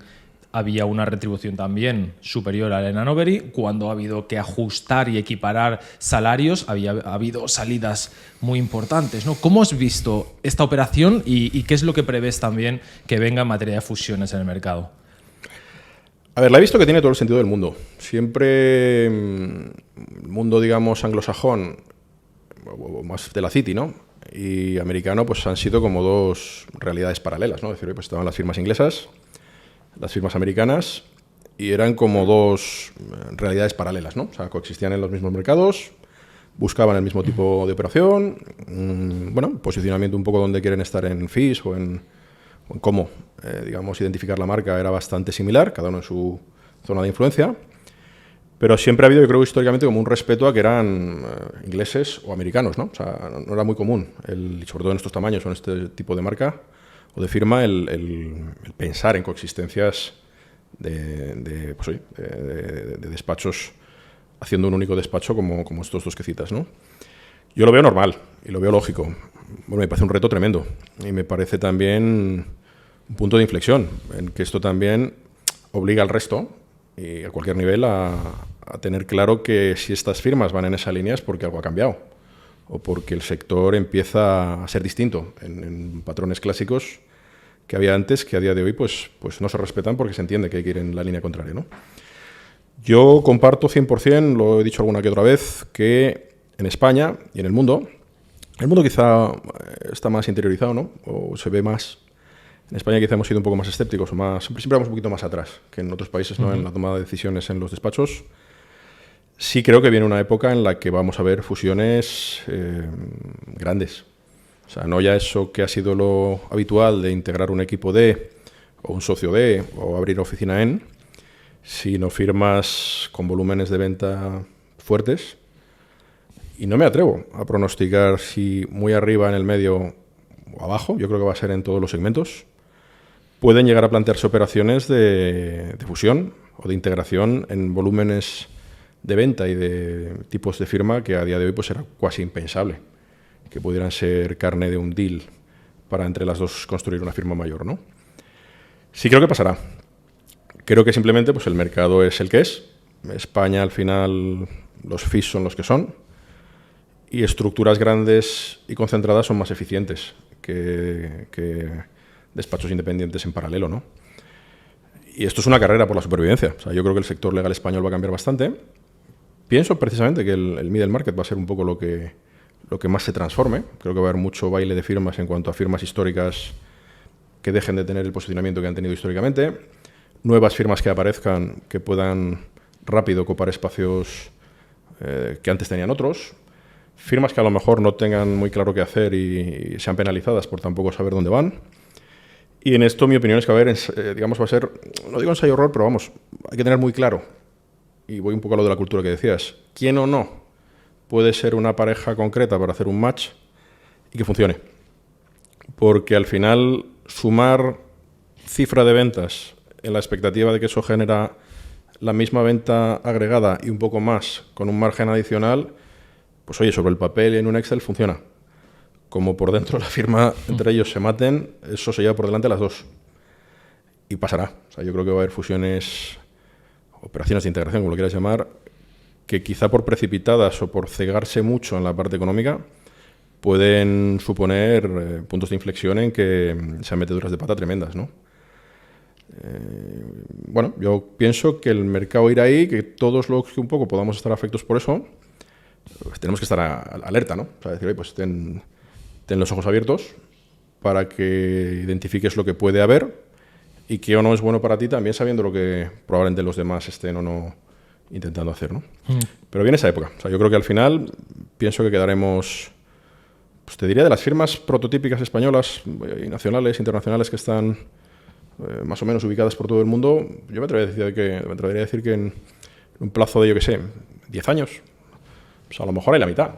había una retribución también superior a Allen & Overy. Cuando ha habido que ajustar y equiparar salarios, ha habido salidas muy importantes, ¿no? ¿Cómo has visto esta operación y qué es lo que prevés también que venga en materia de fusiones en el mercado? A ver, la he visto que tiene todo el sentido del mundo. Siempre el mundo, digamos, anglosajón, o más de la City, ¿no? Y americano, pues han sido como dos realidades paralelas, ¿no? Es decir, pues estaban las firmas inglesas, las firmas americanas, y eran como dos realidades paralelas, ¿no? O sea, coexistían en los mismos mercados, buscaban el mismo tipo de operación, bueno, posicionamiento un poco donde quieren estar en fees o en cómo, digamos, identificar la marca era bastante similar, cada uno en su zona de influencia, pero siempre ha habido, yo creo, históricamente como un respeto a que eran ingleses o americanos, ¿no? O sea, no era muy común, sobre todo en estos tamaños o en este tipo de marca o de firma, el pensar en coexistencias de despachos, haciendo un único despacho como estos dos que citas, ¿no? Yo lo veo normal y lo veo lógico. Bueno, me parece un reto tremendo y me parece también un punto de inflexión en que esto también obliga al resto y a cualquier nivel a tener claro que si estas firmas van en esa línea es porque algo ha cambiado o porque el sector empieza a ser distinto en patrones clásicos que había antes, que a día de hoy pues no se respetan porque se entiende que hay que ir en la línea contraria, ¿no? Yo comparto 100%, lo he dicho alguna que otra vez, que en España y en el mundo quizá está más interiorizado, ¿no? O se ve más. En España quizá hemos sido un poco más escépticos, siempre vamos un poquito más atrás que en otros países, ¿no? En la toma de decisiones en los despachos. Sí creo que viene una época en la que vamos a ver fusiones grandes. O sea, no ya eso que ha sido lo habitual de integrar un equipo de, o un socio de, o abrir oficina en, sino firmas con volúmenes de venta fuertes. Y no me atrevo a pronosticar si muy arriba, en el medio o abajo, yo creo que va a ser en todos los segmentos, pueden llegar a plantearse operaciones de fusión o de integración en volúmenes de venta y de tipos de firma que a día de hoy pues era casi impensable que pudieran ser carne de un deal para entre las dos construir una firma mayor, ¿no? Sí creo que pasará. Creo que simplemente pues el mercado es el que es. España, al final, los fees son los que son y estructuras grandes y concentradas son más eficientes que despachos independientes en paralelo, ¿no? Y esto es una carrera por la supervivencia. O sea, yo creo que el sector legal español va a cambiar bastante. Pienso precisamente que el middle market va a ser un poco lo que más se transforme. Creo que va a haber mucho baile de firmas en cuanto a firmas históricas que dejen de tener el posicionamiento que han tenido históricamente, nuevas firmas que aparezcan que puedan rápido ocupar espacios que antes tenían otros, firmas que a lo mejor no tengan muy claro qué hacer y sean penalizadas por tampoco saber dónde van. Y en esto mi opinión es que va a ser, no digo ensayo-error, pero vamos, hay que tener muy claro, y voy un poco a lo de la cultura que decías, quién o no puede ser una pareja concreta para hacer un match y que funcione. Porque al final sumar cifra de ventas en la expectativa de que eso genera la misma venta agregada y un poco más con un margen adicional, pues oye, sobre el papel y en un Excel funciona. Como por dentro la firma entre ellos se maten, eso se lleva por delante las dos. Y pasará. O sea, yo creo que va a haber fusiones, operaciones de integración, como lo quieras llamar, que quizá por precipitadas o por cegarse mucho en la parte económica pueden suponer puntos de inflexión en que sean meteduras de pata tremendas, ¿no? Bueno, yo pienso que el mercado irá ahí, que todos los que un poco podamos estar afectos por eso, pues tenemos que estar alerta, ¿no? O sea, decir, oye, pues ten los ojos abiertos para que identifiques lo que puede haber y que o no es bueno para ti también sabiendo lo que probablemente los demás estén o no intentando hacer, ¿no? Pero viene esa época. O sea, yo creo que al final pienso que quedaremos, pues te diría, de las firmas prototípicas españolas y nacionales, internacionales que están más o menos ubicadas por todo el mundo. Yo me atrevería a decir que en un plazo de, yo qué sé, 10 años, pues a lo mejor hay la mitad.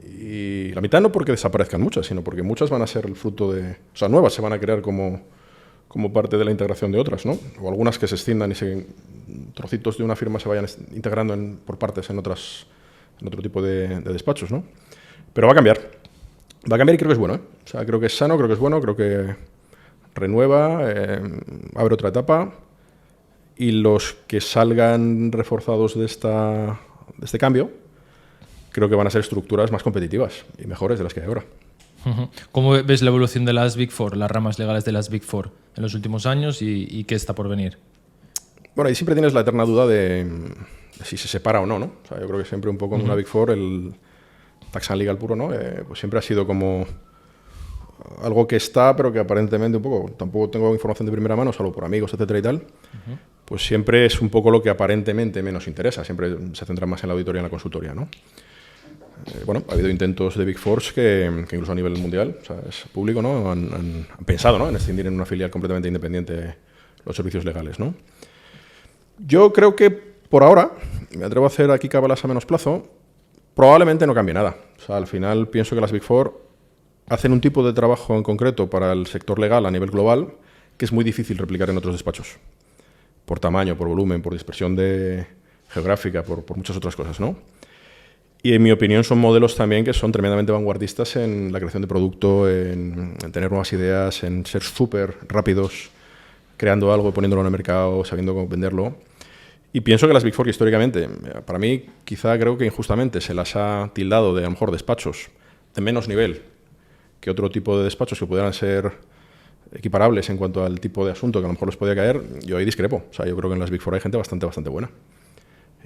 Y la mitad no porque desaparezcan muchas, sino porque muchas van a ser el fruto de... O sea, nuevas se van a crear como parte de la integración de otras, ¿no? O algunas que se escindan y trocitos de una firma se vayan integrando por partes en otro tipo de despachos, ¿no? Pero va a cambiar. Va a cambiar y creo que es bueno, ¿eh? O sea, creo que es sano, creo que es bueno, creo que renueva, abre otra etapa, y los que salgan reforzados de este cambio creo que van a ser estructuras más competitivas y mejores de las que hay ahora. ¿Cómo ves la evolución de las Big Four, las ramas legales de las Big Four en los últimos años y qué está por venir? Bueno, ahí siempre tienes la eterna duda de si se separa o no, ¿no? O sea, yo creo que siempre un poco en una Big Four el tax and legal puro, ¿no? Pues siempre ha sido como algo que está, pero que aparentemente un poco, tampoco tengo información de primera mano, salvo por amigos, etcétera y tal, pues siempre es un poco lo que aparentemente menos interesa, siempre se centra más en la auditoría y en la consultoría, ¿no? Bueno, ha habido intentos de Big Four que incluso a nivel mundial, o sea, es público, ¿no? Han pensado, ¿no?, en escindir en una filial completamente independiente los servicios legales, ¿no? Yo creo que por ahora, me atrevo a hacer aquí cábalas a menos plazo, probablemente no cambie nada. O sea, al final pienso que las Big Four hacen un tipo de trabajo en concreto para el sector legal a nivel global que es muy difícil replicar en otros despachos. Por tamaño, por volumen, por dispersión geográfica, por muchas otras cosas, ¿no? Y en mi opinión son modelos también que son tremendamente vanguardistas en la creación de producto, en tener nuevas ideas, en ser súper rápidos, creando algo, poniéndolo en el mercado, sabiendo cómo venderlo. Y pienso que las Big Four, históricamente, para mí, quizá creo que injustamente se las ha tildado de, a lo mejor, despachos de menos nivel que otro tipo de despachos que pudieran ser equiparables en cuanto al tipo de asunto que a lo mejor les podía caer. Yo ahí discrepo. O sea, yo creo que en las Big Four hay gente bastante buena.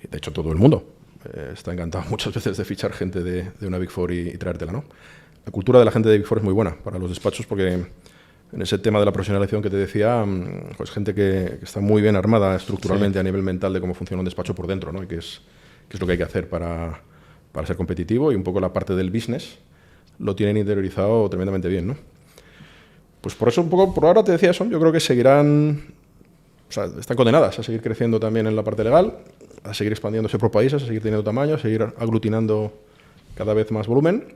De hecho, todo el mundo está encantado muchas veces de fichar gente de una Big Four y traértela, ¿no? La cultura de la gente de Big Four es muy buena para los despachos porque en ese tema de la profesionalización que te decía, pues gente que está muy bien armada estructuralmente a nivel mental de cómo funciona un despacho por dentro, ¿no? Y qué es lo que hay que hacer para ser competitivo, y un poco la parte del business lo tienen interiorizado tremendamente bien, ¿no? Pues por eso un poco, por ahora te decía eso, yo creo que seguirán, o sea, están condenadas a seguir creciendo también en la parte legal, a seguir expandiéndose por países, a seguir teniendo tamaño, a seguir aglutinando cada vez más volumen,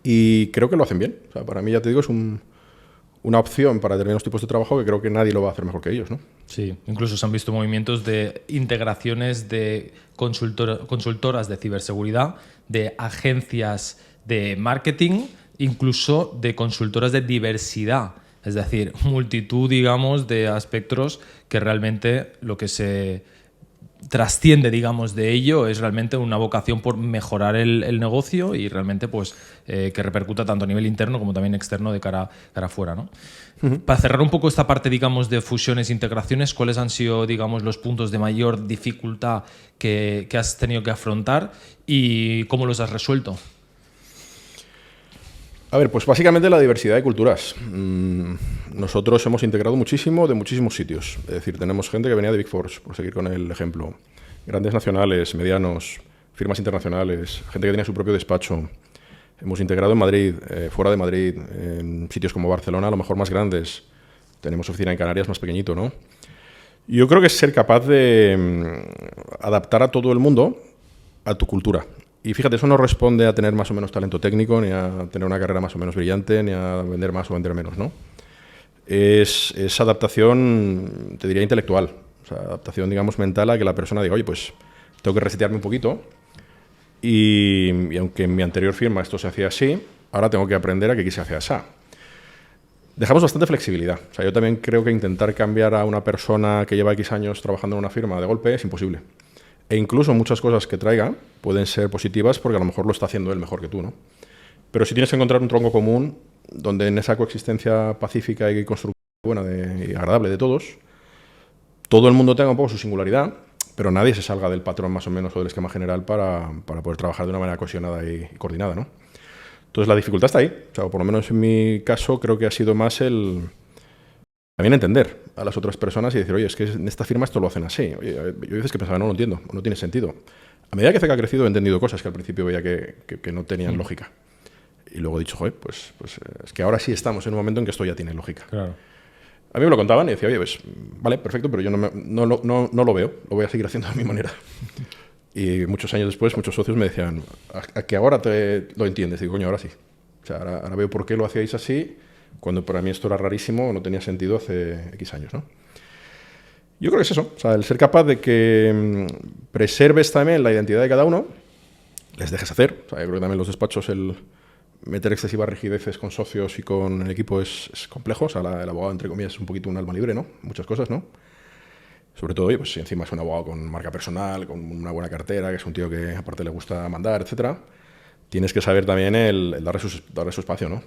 y creo que lo hacen bien. O sea, para mí, ya te digo, es una opción para determinados tipos de trabajo que creo que nadie lo va a hacer mejor que ellos, ¿no? Sí, incluso se han visto movimientos de integraciones de consultoras de ciberseguridad, de agencias de marketing, incluso de consultoras de diversidad. Es decir, multitud, digamos, de aspectos que realmente lo que se trasciende, digamos, de ello es realmente una vocación por mejorar el negocio y realmente pues que repercuta tanto a nivel interno como también externo de cara afuera, ¿no? Para cerrar un poco esta parte, digamos, de fusiones e integraciones, ¿cuáles han sido, digamos, los puntos de mayor dificultad que has tenido que afrontar y cómo los has resuelto? A ver, pues básicamente la diversidad de culturas. Nosotros hemos integrado muchísimo de muchísimos sitios. Es decir, tenemos gente que venía de Big Four, por seguir con el ejemplo. Grandes nacionales, medianos, firmas internacionales, gente que tenía su propio despacho. Hemos integrado en Madrid, fuera de Madrid, en sitios como Barcelona, a lo mejor más grandes. Tenemos oficina en Canarias, más pequeñito, ¿no? Yo creo que es ser capaz de adaptar a todo el mundo a tu cultura. Y fíjate, eso no responde a tener más o menos talento técnico, ni a tener una carrera más o menos brillante, ni a vender más o vender menos, ¿no? Es adaptación, te diría, intelectual. O sea, adaptación, digamos, mental a que la persona diga, oye, pues tengo que resetearme un poquito y aunque en mi anterior firma esto se hacía así, ahora tengo que aprender a que aquí se hace así. Dejamos bastante flexibilidad. O sea, yo también creo que intentar cambiar a una persona que lleva X años trabajando en una firma de golpe es imposible. E incluso muchas cosas que traiga pueden ser positivas porque a lo mejor lo está haciendo él mejor que tú, ¿no? Pero si tienes que encontrar un tronco común donde en esa coexistencia pacífica y constructiva buena y agradable de todos, todo el mundo tenga un poco su singularidad, pero nadie se salga del patrón más o menos o del esquema general para poder trabajar de una manera cohesionada y coordinada, ¿no? Entonces la dificultad está ahí. O sea, por lo menos en mi caso creo que ha sido más el también entender a las otras personas y decir, oye, es que en esta firma esto lo hacen así. Oye, yo veces que pensaba, no lo entiendo, no tiene sentido. A medida que CECA ha crecido he entendido cosas que al principio veía que no tenían lógica. Y luego he dicho, joder, pues es que ahora sí estamos en un momento en que esto ya tiene lógica. Claro. A mí me lo contaban y decía, oye, pues vale, perfecto, pero yo no lo veo, lo voy a seguir haciendo de mi manera. Y muchos años después, muchos socios me decían, ¿a que ahora lo entiendes? Digo, coño, ahora sí. O sea, ahora veo por qué lo hacíais así, cuando para mí esto era rarísimo, no tenía sentido hace X años, ¿no? Yo creo que es eso, o sea, el ser capaz de que preserves también la identidad de cada uno, les dejes hacer. O sea, yo creo que también los despachos, el meter excesivas rigideces con socios y con el equipo es complejo. O sea, el abogado, entre comillas, es un poquito un alma libre, ¿no? Muchas cosas, ¿no? Sobre todo, oye, pues si encima es un abogado con marca personal, con una buena cartera, que es un tío que aparte le gusta mandar, etcétera, tienes que saber también el darle su espacio, ¿no?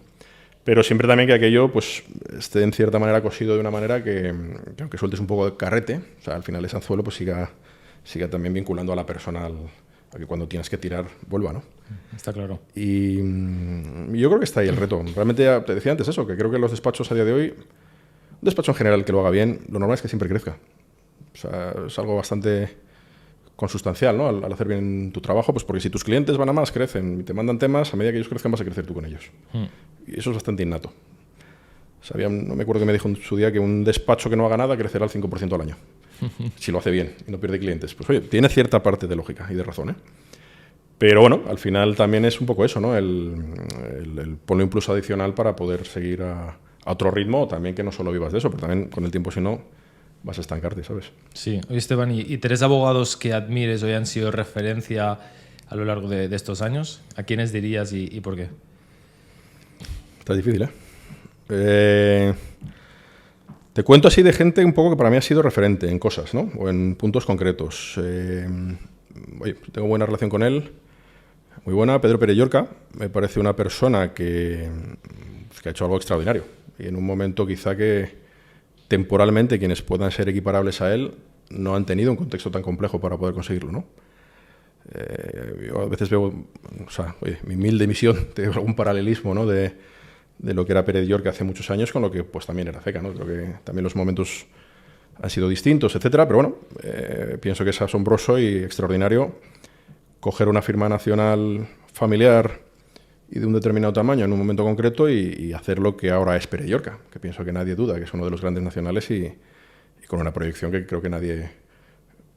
Pero siempre también que aquello pues esté en cierta manera cosido de una manera que aunque sueltes un poco de carrete, o sea, al final ese anzuelo pues siga también vinculando a la persona a que cuando tienes que tirar vuelva, ¿no? Está claro. Y yo creo que está ahí el reto. Realmente te decía antes eso, que creo que los despachos a día de hoy, un despacho en general que lo haga bien, lo normal es que siempre crezca. O sea, es algo bastante consustancial, ¿no? Al hacer bien tu trabajo, pues porque si tus clientes van a más, crecen y te mandan temas, a medida que ellos crezcan vas a crecer tú con ellos. Y eso es bastante innato. No me acuerdo que me dijo en su día que un despacho que no haga nada crecerá al 5% al año. Si lo hace bien y no pierde clientes. Pues oye, tiene cierta parte de lógica y de razón, ¿eh? Pero bueno, al final también es un poco eso, ¿no? El poner un plus adicional para poder seguir a otro ritmo, también que no solo vivas de eso, pero también con el tiempo, si no, vas a estancarte, ¿sabes? Sí. Oye, Esteban, ¿y tres abogados que admires hoy han sido referencia a lo largo de estos años? ¿A quiénes dirías y por qué? Está difícil, ¿eh? Te cuento así de gente un poco que para mí ha sido referente en cosas, ¿no? O en puntos concretos. Oye, tengo buena relación con él, muy buena. Pedro Pérez Llorca me parece una persona que ha hecho algo extraordinario. Y en un momento quizá que temporalmente quienes puedan ser equiparables a él no han tenido un contexto tan complejo para poder conseguirlo, ¿no? Yo a veces veo, o sea, oye, mi humilde misión de algún paralelismo, ¿no? de lo que era Pérez Llorca hace muchos años con lo que pues también era CECA, ¿no? Creo que también los momentos han sido distintos, etcétera, pero bueno, pienso que es asombroso y extraordinario coger una firma nacional familiar y de un determinado tamaño en un momento concreto y hacer lo que ahora es Pérez Llorca, que pienso que nadie duda que es uno de los grandes nacionales y con una proyección que creo que nadie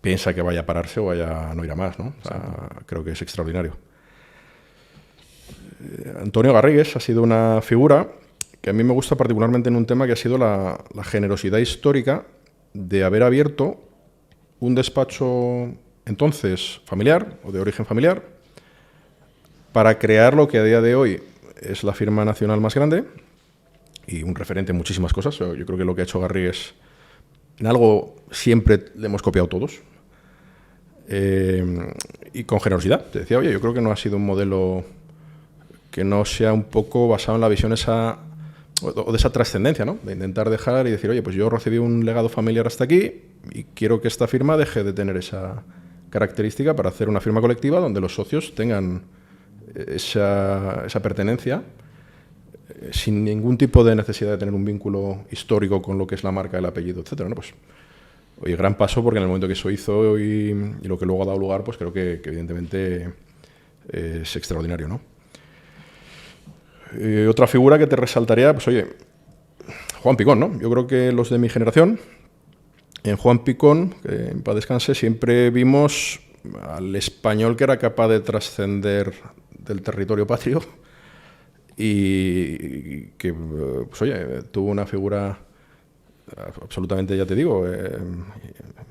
piensa que vaya a pararse o vaya a no ir a más, ¿no? O sea, creo que es extraordinario. Antonio Garrigues ha sido una figura que a mí me gusta particularmente en un tema que ha sido la generosidad histórica de haber abierto un despacho entonces familiar o de origen familiar para crear lo que a día de hoy es la firma nacional más grande y un referente en muchísimas cosas. Yo creo que lo que ha hecho Garrigues en algo siempre le hemos copiado todos. Y con generosidad. Te decía, oye, yo creo que no ha sido un modelo que no sea un poco basado en la visión o de esa trascendencia, ¿no? De intentar dejar y decir, oye, pues yo recibí un legado familiar hasta aquí y quiero que esta firma deje de tener esa característica para hacer una firma colectiva donde los socios tengan esa pertenencia sin ningún tipo de necesidad de tener un vínculo histórico con lo que es la marca, el apellido, etcétera, ¿no? Pues, oye, gran paso porque en el momento que eso hizo y lo que luego ha dado lugar, pues creo que evidentemente es extraordinario, ¿no? Otra figura que te resaltaría, pues oye, Juan Picón, ¿no? Yo creo que los de mi generación, en Juan Picón, que en paz descanse, siempre vimos al español que era capaz de trascender del territorio patrio y que, pues oye, tuvo una figura absolutamente, ya te digo,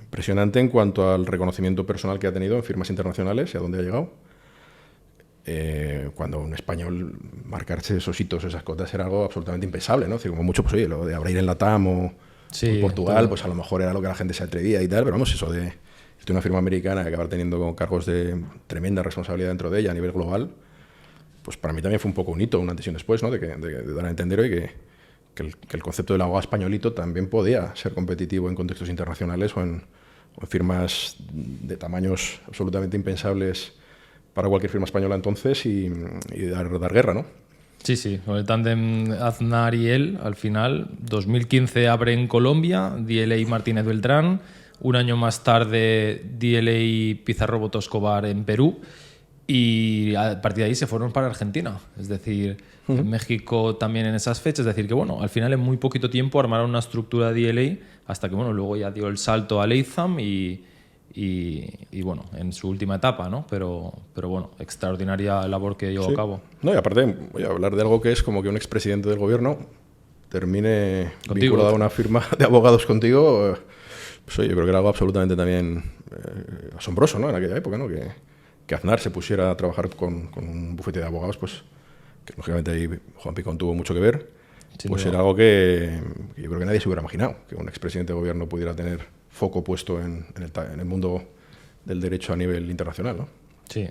impresionante en cuanto al reconocimiento personal que ha tenido en firmas internacionales y a dónde ha llegado. Cuando un español marcarse esos hitos, esas cotas, era algo absolutamente impensable, ¿no? Es decir, como mucho, pues oye, lo de abrir en Latam o en Portugal, todo. Pues a lo mejor era lo que la gente se atrevía y tal, pero vamos, eso de una firma americana y acabar teniendo cargos de tremenda responsabilidad dentro de ella a nivel global, pues para mí también fue un poco un hito, una antes y un después, ¿no? De dar a entender hoy que el concepto del abogado españolito también podía ser competitivo en contextos internacionales o en firmas de tamaños absolutamente impensables para cualquier firma española entonces y dar guerra, ¿no? Sí, sí, con el tándem Aznar y él, al final, 2015 abre en Colombia, DLA y Martínez Beltrán, un año más tarde DLA y Pizarro Boto Escobar en Perú, y a partir de ahí se fueron para Argentina, es decir, en México también en esas fechas, es decir, que bueno, al final en muy poquito tiempo armaron una estructura DLA hasta que bueno, luego ya dio el salto a Leitham y bueno, en su última etapa, ¿no? Pero bueno, extraordinaria labor que llevó a cabo. No, y aparte voy a hablar de algo que es como que un expresidente del gobierno termine vinculado a una firma de abogados contigo. Pues oye, yo creo que era algo absolutamente también asombroso, ¿no? En aquella época, ¿no? Que Aznar se pusiera a trabajar con un bufete de abogados, pues que lógicamente ahí Juan Picón tuvo mucho que ver. Pues era algo que yo creo que nadie se hubiera imaginado, que un expresidente de gobierno pudiera tener foco puesto en el mundo del derecho a nivel internacional, ¿no? Sí.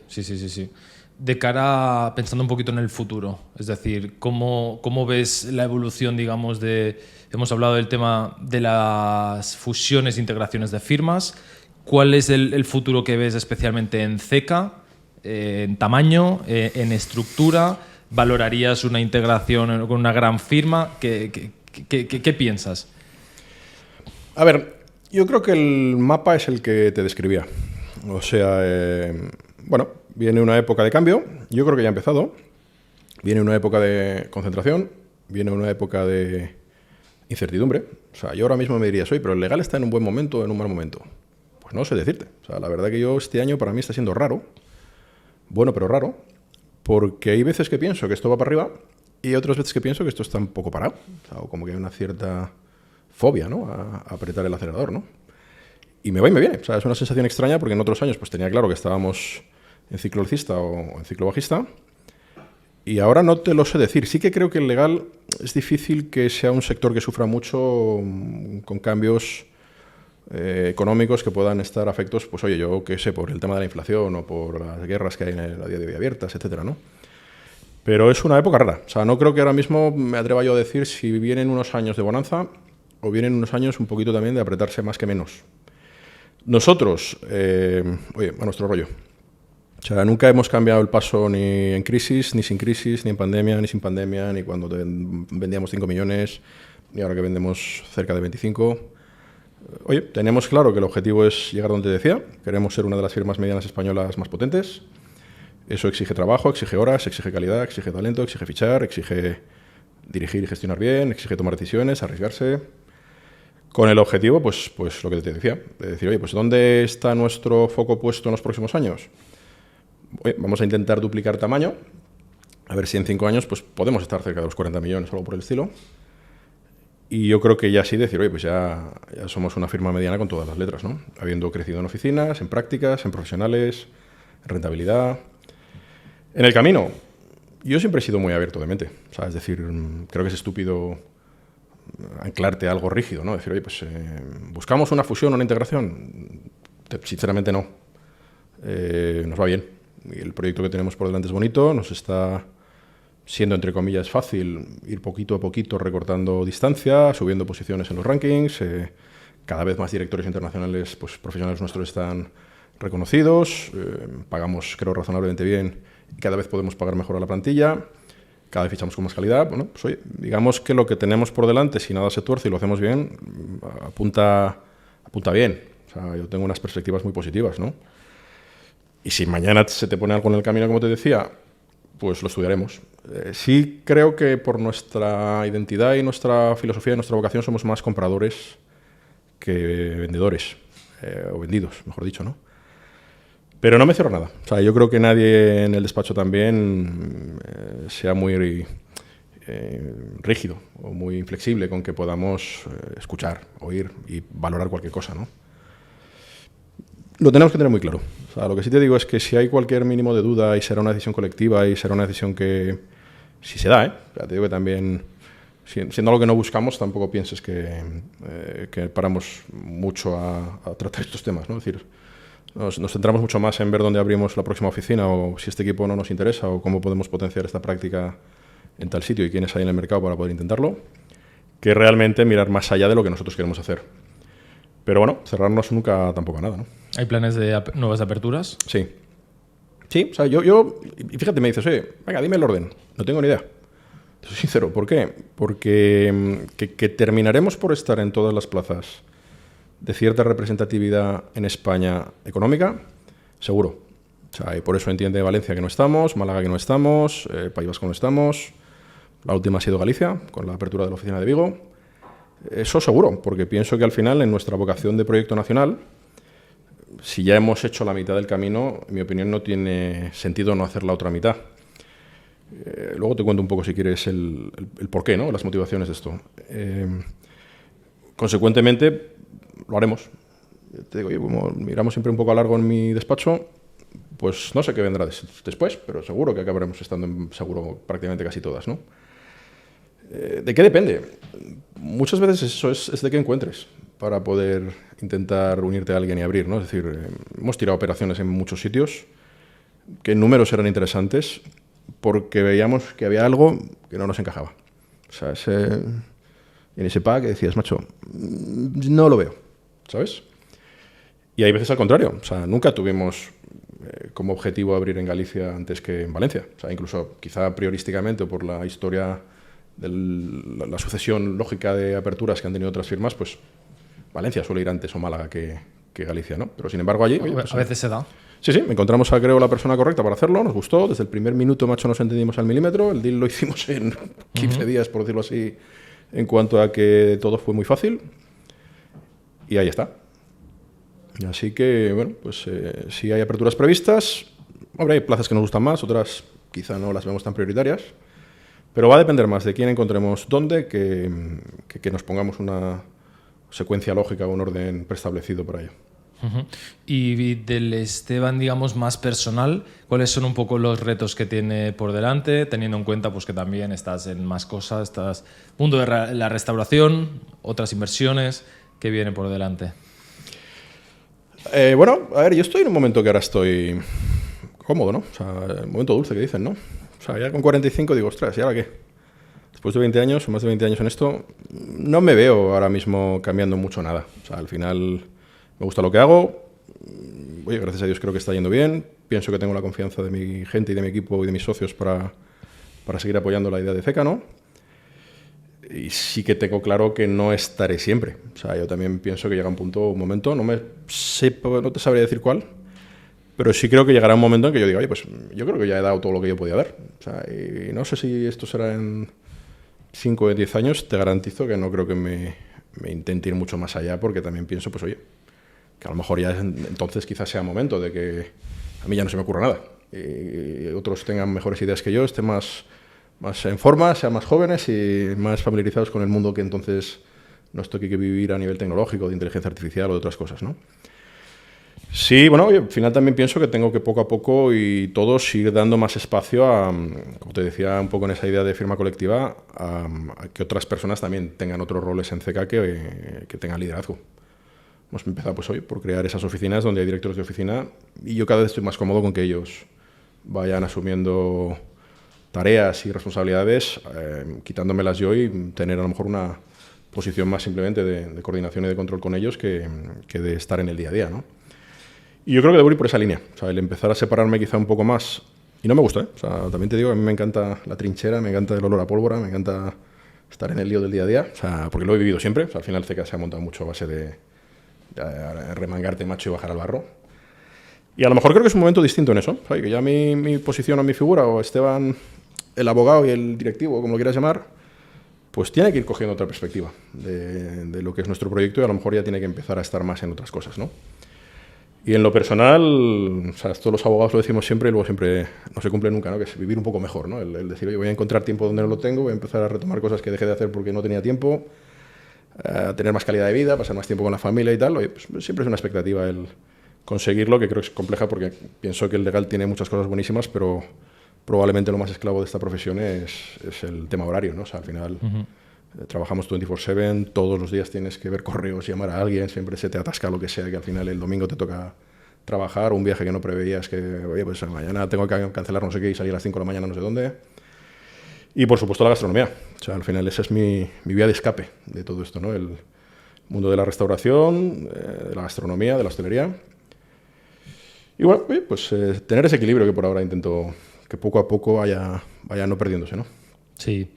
De cara, pensando un poquito en el futuro, es decir, ¿cómo ves la evolución, digamos, hemos hablado del tema de las fusiones e integraciones de firmas? ¿Cuál es el futuro que ves especialmente en CECA, en tamaño, en estructura? ¿Valorarías una integración con una gran firma? ¿Qué piensas? A ver, yo creo que el mapa es el que te describía. O sea, bueno, viene una época de cambio, yo creo que ya ha empezado. Viene una época de concentración, viene una época de incertidumbre. O sea, yo ahora mismo me dirías, oye, pero el legal está en un buen momento o en un mal momento. Pues no sé decirte. O sea, la verdad que yo este año para mí está siendo raro, bueno, pero raro, porque hay veces que pienso que esto va para arriba y otras veces que pienso que esto está un poco parado. O sea, como que hay una cierta fobia, ¿no? A apretar el acelerador, ¿no? Y me va y me viene. O sea, es una sensación extraña porque en otros años pues tenía claro que estábamos en ciclo alcista o en ciclo bajista y ahora no te lo sé decir. Sí que creo que el legal es difícil que sea un sector que sufra mucho con cambios económicos que puedan estar afectos, pues oye, yo qué sé, por el tema de la inflación o por las guerras que hay a día de hoy abiertas, etcétera, ¿no? Pero es una época rara. O sea, no creo que ahora mismo me atreva yo a decir si vienen unos años de bonanza o vienen unos años un poquito también de apretarse más que menos. Nosotros, oye, a nuestro rollo. O sea, nunca hemos cambiado el paso ni en crisis, ni sin crisis, ni en pandemia, ni sin pandemia, ni cuando vendíamos 5 millones, ni ahora que vendemos cerca de 25. Oye, tenemos claro que el objetivo es llegar donde te decía. Queremos ser una de las firmas medianas españolas más potentes. Eso exige trabajo, exige horas, exige calidad, exige talento, exige fichar, exige dirigir y gestionar bien, exige tomar decisiones, arriesgarse. Con el objetivo, pues lo que te decía, de decir, oye, pues ¿dónde está nuestro foco puesto en los próximos años? Oye, vamos a intentar duplicar tamaño, a ver si en 5 años pues podemos estar cerca de los 40 millones o algo por el estilo. Y yo creo que ya sí decir, oye, pues ya somos una firma mediana con todas las letras, ¿no? Habiendo crecido en oficinas, en prácticas, en profesionales, en rentabilidad. En el camino, yo siempre he sido muy abierto de mente. O sea, es decir, creo que es estúpido anclarte a algo rígido, ¿no? Decir, oye, pues buscamos una fusión o una integración. Sinceramente no. Nos va bien. Y el proyecto que tenemos por delante es bonito, nos está siendo, entre comillas, fácil ir poquito a poquito recortando distancia, subiendo posiciones en los rankings. Cada vez más directores internacionales, pues profesionales nuestros están reconocidos. Pagamos, creo, razonablemente bien y cada vez podemos pagar mejor a la plantilla. Cada vez fichamos con más calidad. Bueno, pues oye, digamos que lo que tenemos por delante, si nada se tuerce y lo hacemos bien, apunta bien. O sea, yo tengo unas perspectivas muy positivas, ¿no? Y si mañana se te pone algo en el camino, como te decía, pues lo estudiaremos. Sí creo que por nuestra identidad y nuestra filosofía y nuestra vocación somos más compradores que vendedores, o vendidos, mejor dicho, ¿no? Pero no me cierro nada. O sea, yo creo que nadie en el despacho también sea muy rígido o muy inflexible con que podamos escuchar, oír y valorar cualquier cosa, ¿no? Lo tenemos que tener muy claro. O sea, lo que sí te digo es que si hay cualquier mínimo de duda y será una decisión colectiva y será una decisión que, si se da, ya te digo que también, siendo algo que no buscamos, tampoco pienses que paramos mucho a tratar estos temas, ¿no? Es decir, nos centramos mucho más en ver dónde abrimos la próxima oficina o si este equipo no nos interesa o cómo podemos potenciar esta práctica en tal sitio y quiénes hay en el mercado para poder intentarlo, que realmente mirar más allá de lo que nosotros queremos hacer. Pero bueno, cerrarnos nunca tampoco a nada, ¿no? ¿Hay planes de nuevas aperturas? Sí. Sí, o sea, yo y fíjate, me dices, oye, venga, dime el orden. No tengo ni idea. Te soy sincero, ¿por qué? Porque que terminaremos por estar en todas las plazas de cierta representatividad en España económica, seguro. O sea, y por eso entiende Valencia que no estamos, Málaga que no estamos, País Vasco no estamos. La última ha sido Galicia, con la apertura de la oficina de Vigo. Eso seguro, porque pienso que al final, en nuestra vocación de proyecto nacional, si ya hemos hecho la mitad del camino, en mi opinión no tiene sentido no hacer la otra mitad. Luego te cuento un poco, si quieres, el porqué, ¿no? Las motivaciones de esto. Consecuentemente, lo haremos. Te digo, como miramos siempre un poco a largo en mi despacho, pues no sé qué vendrá después, pero seguro que acabaremos estando en seguro prácticamente casi todas, ¿no? ¿De qué depende? Muchas veces eso es de qué encuentres para poder intentar unirte a alguien y abrir, ¿no? Es decir, hemos tirado operaciones en muchos sitios que en números eran interesantes porque veíamos que había algo que no nos encajaba. O sea, en ese pack que decías, macho, no lo veo, ¿sabes? Y hay veces al contrario. O sea, nunca tuvimos como objetivo abrir en Galicia antes que en Valencia. O sea, incluso quizá priorísticamente o por la historia de la sucesión lógica de aperturas que han tenido otras firmas, pues Valencia suele ir antes o Málaga que Galicia, ¿no? Pero sin embargo allí... Oye, pues, a veces se da. Sí, encontramos creo la persona correcta para hacerlo, nos gustó, desde el primer minuto, macho, nos entendimos al milímetro, el deal lo hicimos en 15 días, por decirlo así, en cuanto a que todo fue muy fácil, y ahí está. Así que, bueno, pues sí hay aperturas previstas, hombre, hay plazas que nos gustan más, otras quizá no las vemos tan prioritarias, pero va a depender más de quién encontremos dónde que nos pongamos una secuencia lógica o un orden preestablecido para ello. Y del Esteban, digamos, más personal, ¿cuáles son un poco los retos que tiene por delante, teniendo en cuenta pues, que también estás en más cosas, estás mundo de la restauración, otras inversiones, ¿qué viene por delante? Bueno, a ver, yo estoy en un momento que ahora estoy cómodo, ¿no? O sea, el momento dulce que dicen, ¿no? O sea, ya con 45 digo, ostras, ¿y ahora qué? Después de 20 años, o más de 20 años en esto, no me veo ahora mismo cambiando mucho nada. O sea, al final... Me gusta lo que hago, oye, gracias a Dios creo que está yendo bien, pienso que tengo la confianza de mi gente y de mi equipo y de mis socios para seguir apoyando la idea de Ceca, ¿no? Y sí que tengo claro que no estaré siempre. O sea, yo también pienso que llega un punto, un momento, no te sabría decir cuál, pero sí creo que llegará un momento en que yo diga, oye, pues yo creo que ya he dado todo lo que yo podía dar. O sea, y no sé si esto será en 5 o 10 años, te garantizo que no creo que me intente ir mucho más allá, porque también pienso, pues oye, que a lo mejor ya entonces quizás sea momento de que a mí ya no se me ocurra nada y otros tengan mejores ideas que yo, estén más en forma, sean más jóvenes y más familiarizados con el mundo que entonces nos toque que vivir a nivel tecnológico, de inteligencia artificial o de otras cosas, ¿no? Sí, bueno, al final también pienso que tengo que poco a poco y todos ir dando más espacio a, como te decía un poco en esa idea de firma colectiva, a que otras personas también tengan otros roles en CK que tengan liderazgo. Hemos empezado pues hoy por crear esas oficinas donde hay directores de oficina y yo cada vez estoy más cómodo con que ellos vayan asumiendo tareas y responsabilidades, quitándomelas yo y tener a lo mejor una posición más simplemente de coordinación y de control con ellos que de estar en el día a día, ¿no? Y yo creo que debo ir por esa línea, o sea, el empezar a separarme quizá un poco más, y no me gusta, ¿eh? O sea, también te digo, a mí me encanta la trinchera, me encanta el olor a pólvora, me encanta estar en el lío del día a día, o sea, porque lo he vivido siempre, o sea, al final CK se ha montado mucho a base de remangarte, macho, y bajar al barro. Y a lo mejor creo que es un momento distinto en eso, ¿sabes? Que ya mi posición o mi figura, o Esteban, el abogado y el directivo, como lo quieras llamar, pues tiene que ir cogiendo otra perspectiva de lo que es nuestro proyecto y a lo mejor ya tiene que empezar a estar más en otras cosas, ¿no? Y en lo personal, o sea, esto los abogados lo decimos siempre y luego siempre no se cumple nunca, ¿no? Que es vivir un poco mejor, ¿no? El decir, oye, voy a encontrar tiempo donde no lo tengo, voy a empezar a retomar cosas que dejé de hacer porque no tenía tiempo, tener más calidad de vida, pasar más tiempo con la familia y tal. Oye, pues siempre es una expectativa el conseguirlo, que creo que es compleja porque pienso que el legal tiene muchas cosas buenísimas, pero probablemente lo más esclavo de esta profesión es el tema horario, ¿no? O sea, al final trabajamos 24/7, todos los días tienes que ver correos, llamar a alguien, siempre se te atasca lo que sea, que al final el domingo te toca trabajar, un viaje que no preveías, que oye, pues mañana tengo que cancelar no sé qué y salir a las 5 de la mañana no sé dónde. Y por supuesto la gastronomía. O sea, al final esa es mi vía de escape de todo esto, ¿no? El mundo de la restauración, de la gastronomía, de la hostelería. Y bueno, pues tener ese equilibrio que por ahora intento que poco a poco vaya no perdiéndose, ¿no? Sí.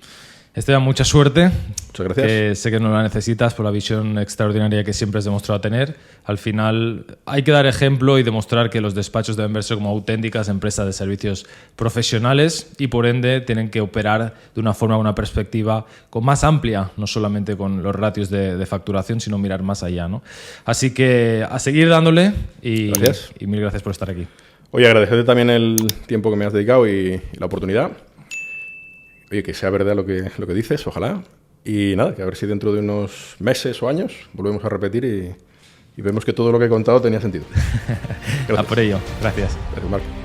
Esteban, mucha suerte. Muchas gracias. Que sé que no la necesitas por la visión extraordinaria que siempre has demostrado tener. Al final hay que dar ejemplo y demostrar que los despachos deben verse como auténticas empresas de servicios profesionales y por ende tienen que operar de una forma, una perspectiva más amplia, no solamente con los ratios de facturación, sino mirar más allá, ¿no? Así que a seguir dándole y mil gracias por estar aquí. Oye, agradecerte también el tiempo que me has dedicado y la oportunidad. Oye, que sea verdad lo que dices, ojalá. Y nada, que a ver si dentro de unos meses o años volvemos a repetir y vemos que todo lo que he contado tenía sentido. A por ello. Gracias. Gracias, Marc.